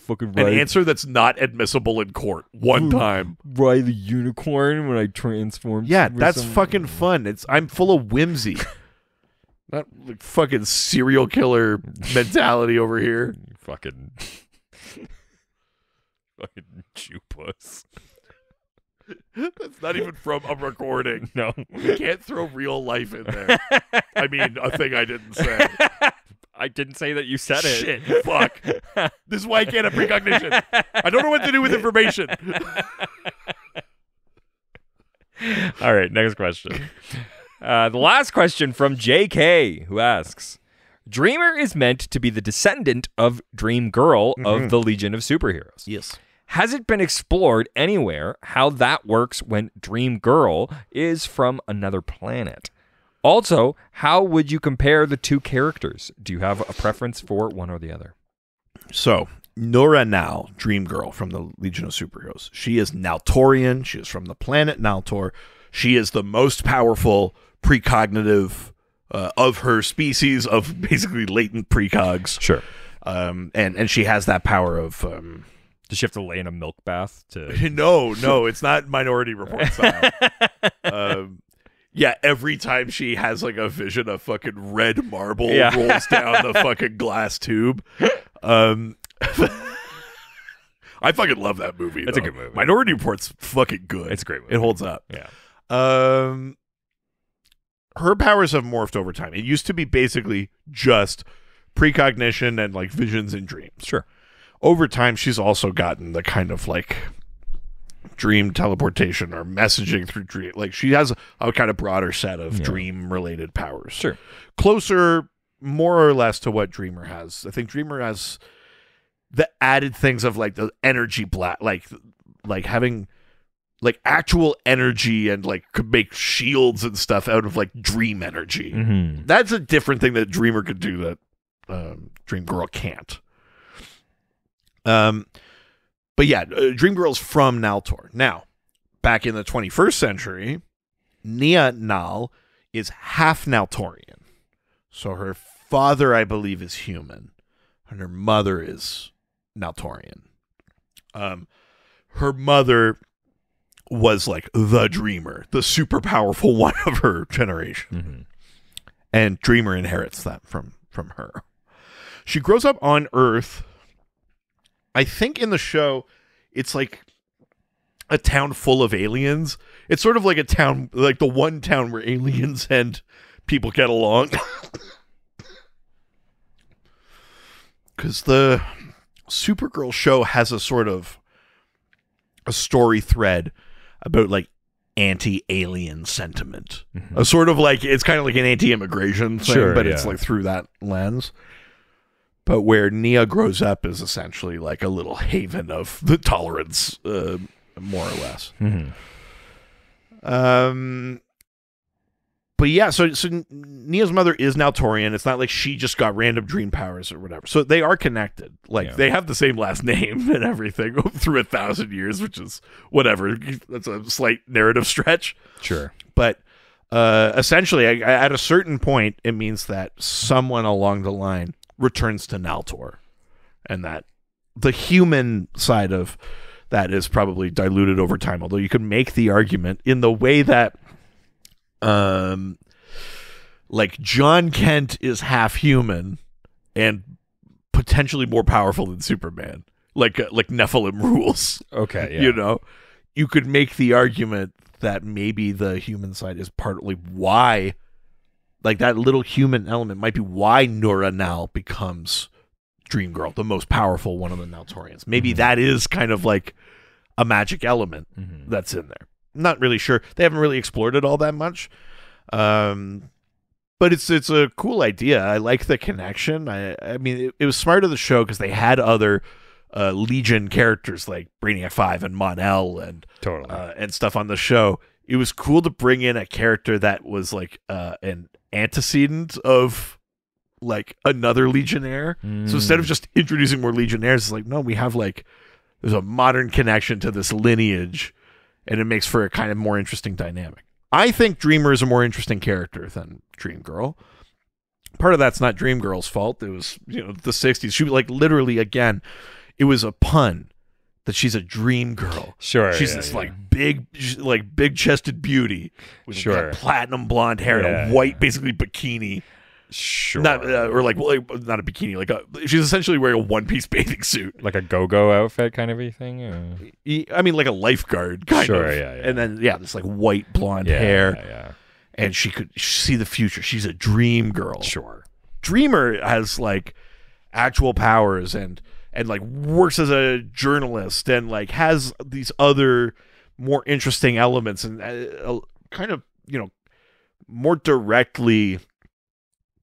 An answer that's not admissible in court one time. Ride the unicorn when I transform. Yeah, that's fucking fun. I'm full of whimsy. Not like fucking serial killer mentality over here. Fucking Jew puss. That's not even from a recording. No. You can't throw real life in there. I mean, a thing I didn't say. I didn't say that you said it. Shit, fuck. This is why I can't have precognition. I don't know what to do with information. All right, next question. The last question from JK, who asks, Dreamer is meant to be the descendant of Dream Girl of the Legion of Superheroes. Yes. Has it been explored anywhere how that works when Dream Girl is from another planet? Also, how would you compare the two characters? Do you have a preference for one or the other? So, Nura Nal, Dream Girl from the Legion of Superheroes. She is Naltorian. She is from the planet Naltor. She is the most powerful precognitive of her species of basically latent precogs. Sure. And she has that power of... Does she have to lay in a milk bath to... No, it's not Minority Report style. Yeah, every time she has like a vision, a fucking red marble rolls down the fucking glass tube. I fucking love that movie. It's a good movie. Minority Report's fucking good. It's a great movie. It holds up. Yeah. Her powers have morphed over time. It used to be basically just precognition and like visions and dreams. Sure. Over time, she's also gotten the kind of like dream teleportation or messaging through dream. Like she has a kind of broader set of dream related powers. Sure. Closer, more or less, to what Dreamer has. I think Dreamer has the added things of like the energy like having like actual energy and like could make shields and stuff out of like dream energy. Mm-hmm. That's a different thing that Dreamer could do that Dream Girl can't. But yeah, Dream Girl's from Naltor. Now, back in the 21st century, Nia Nal is half Naltorian. So her father, I believe, is human, and her mother is Naltorian. Her mother was like the Dreamer, the super powerful one of her generation. Mm-hmm. And Dreamer inherits that from her. She grows up on Earth. I think in the show, it's like a town full of aliens. It's sort of like a town, like the one town where aliens and people get along. Because the Supergirl show has a sort of a story thread about like anti-alien sentiment. Mm-hmm. A sort of like, it's kind of like an anti-immigration thing, but it's like through that lens. But where Nia grows up is essentially like a little haven of the tolerance, more or less. Mm-hmm. But yeah, so Nia's mother is Naltorian. It's not like she just got random dream powers or whatever. So they are connected. Like they have the same last name and everything through 1,000 years, which is whatever. That's a slight narrative stretch. Sure. But essentially, at a certain point, it means that someone along the line returns to Naltor, and that the human side of that is probably diluted over time, although you could make the argument in the way that like John Kent is half human and potentially more powerful than Superman, like Nephilim rules. Okay, yeah. You know, you could make the argument that maybe the human side is partly why, like that little human element might be why Nura Nal becomes Dream Girl, the most powerful one of the Naltorians. Maybe that is kind of like a magic element that's in there. I'm not really sure. They haven't really explored it all that much. But it's a cool idea. I like the connection. I mean, it was smart of the show because they had other Legion characters like Brainiac 5 and Mon-El and and stuff on the show. It was cool to bring in a character that was like an antecedent of like another Legionnaire. So instead of just introducing more Legionnaires, it's like, no, we have like, there's a modern connection to this lineage, and it makes for a kind of more interesting dynamic. I think Dreamer is a more interesting character than Dream Girl. Part of that's not Dream Girl's fault. It was, you know, the 60s. She was like literally, again, it was a pun that she's a dream girl. Sure. She's this like big chested beauty with platinum blonde hair and a white, basically bikini. Sure. Not or like, well, not a bikini. Like she's essentially wearing a one-piece bathing suit, like a go-go outfit kind of a thing. I mean, like a lifeguard kind of. Yeah. And then this like white blonde hair. Yeah. And she could see the future. She's a dream girl. Sure. Dreamer has like actual powers and like works as a journalist and like has these other more interesting elements and kind of, you know, more directly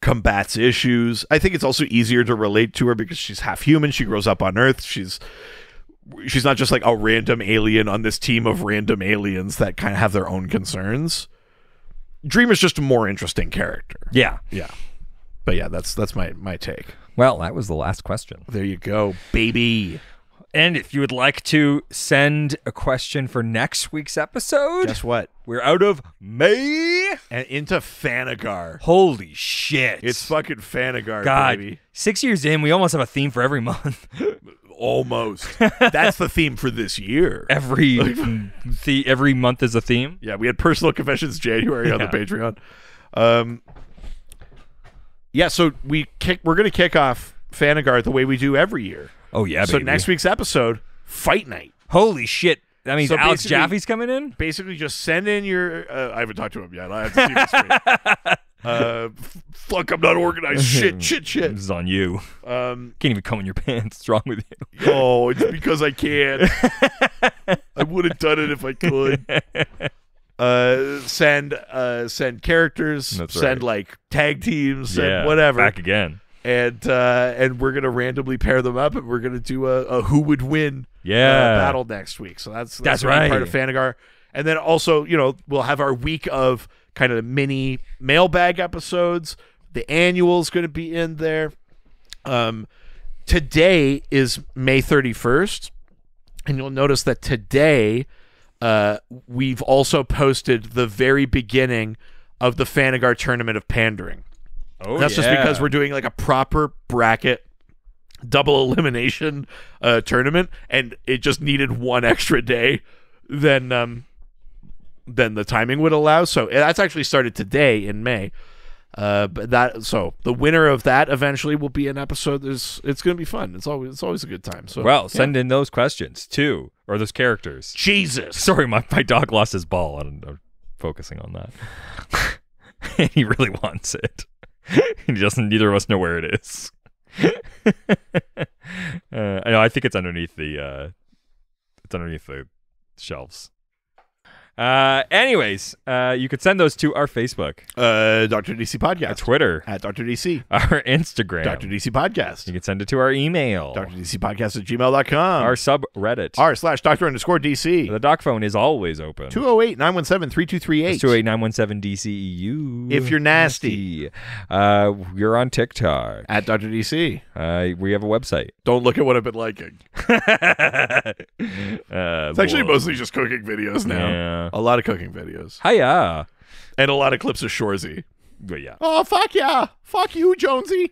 combats issues. I think it's also easier to relate to her because she's half human. She grows up on Earth. She's not just like a random alien on this team of random aliens that kind of have their own concerns. Dreamer's just a more interesting character. Yeah. But yeah, that's my take. Well, that was the last question. There you go, baby. And if you would like to send a question for next week's episode, guess what? We're out of May and into Fanagar. Holy shit. It's fucking Fanagar, God, baby. 6 years in, we almost have a theme for every month. Almost. That's the theme for this year. Every month is a theme. Yeah, we had Personal Confessions January on the Patreon. So we're going to kick off Fanagar the way we do every year. Oh yeah, so baby. Next week's episode, Fight Night. Holy shit. That means So Alex basically- Jaffe's coming in? Basically, just send in your. I haven't talked to him yet. I have to see this straight. Fuck, I'm not organized. Shit. This is on you. Can't even come in your pants. What's wrong with you? Oh, it's because I can't. I would have done it if I could. Send characters. That's send right. like tag teams. Send whatever. Back again. And we're gonna randomly pair them up, and we're gonna do a who would win battle next week. So that's That's gonna be right. part of Fanagar. And then also, we'll have our week of kind of mini mailbag episodes. The annual is going to be in there. Today is May 31st, and you'll notice that today we've also posted the very beginning of the Fanagar Tournament of Pandering. Oh, That's just because we're doing like a proper bracket double elimination tournament, and it just needed one extra day than the timing would allow. So that's actually started today in May. But the winner of that eventually will be an episode. It's going to be fun. It's always a good time. So send in those questions too, or those characters. Jesus. Sorry, my dog lost his ball. I'm focusing on that. And he really wants it. He doesn't. Neither of us know where it is. I think it's underneath the shelves. Anyways, you could send those to our Facebook, Dr. DC our Podcast, Twitter, at Dr. DC, our Instagram, Dr. DC Podcast. You can send it to our email, Dr. DC Podcast at gmail.com, our subreddit, r/Dr_DC. The doc phone is always open. 208-917-3238. 208-917-DCEU. If you're nasty. You're on TikTok. At Dr. DC. We have a website. Don't look at what I've been liking. It's actually whoa. mostly just cooking videos now. Yeah. A lot of cooking videos. Hiya. And a lot of clips of Shorzy. But yeah. Oh, fuck yeah. Fuck you, Jonesy.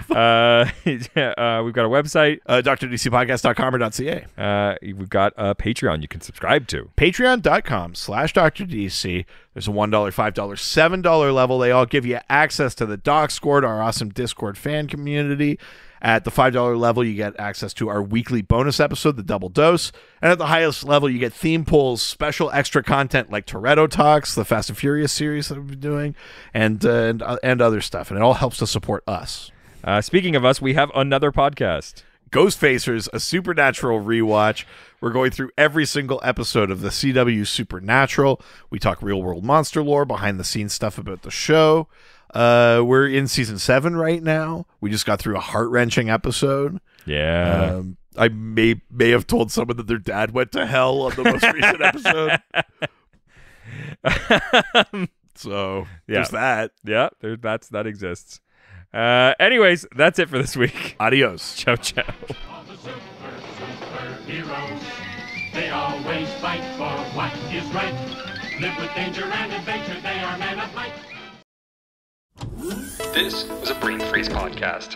We've got a website. DrDCPodcast.com or .ca. We've got a Patreon you can subscribe to. Patreon.com/DrDC. There's a $1, $5, $7 level. They all give you access to the Doc Squad, our awesome Discord fan community. At the $5 level, you get access to our weekly bonus episode, The Double Dose. And at the highest level, you get theme pulls, special extra content like Toretto Talks, the Fast and Furious series that we've been doing, and other stuff. And it all helps to support us. Speaking of us, we have another podcast. Ghostfacers, a Supernatural rewatch. We're going through every single episode of the CW Supernatural. We talk real-world monster lore, behind-the-scenes stuff about the show. We're in season 7 right now. We just got through a heart-wrenching episode. Yeah. I may have told someone that their dad went to hell on the most recent episode. So there's that. Yeah, that exists. Anyways, that's it for this week. Adios. Ciao, ciao. All the superheroes, they always fight for what is right. Live with danger and adventure, they are men of might. This was a Brain Freeze podcast.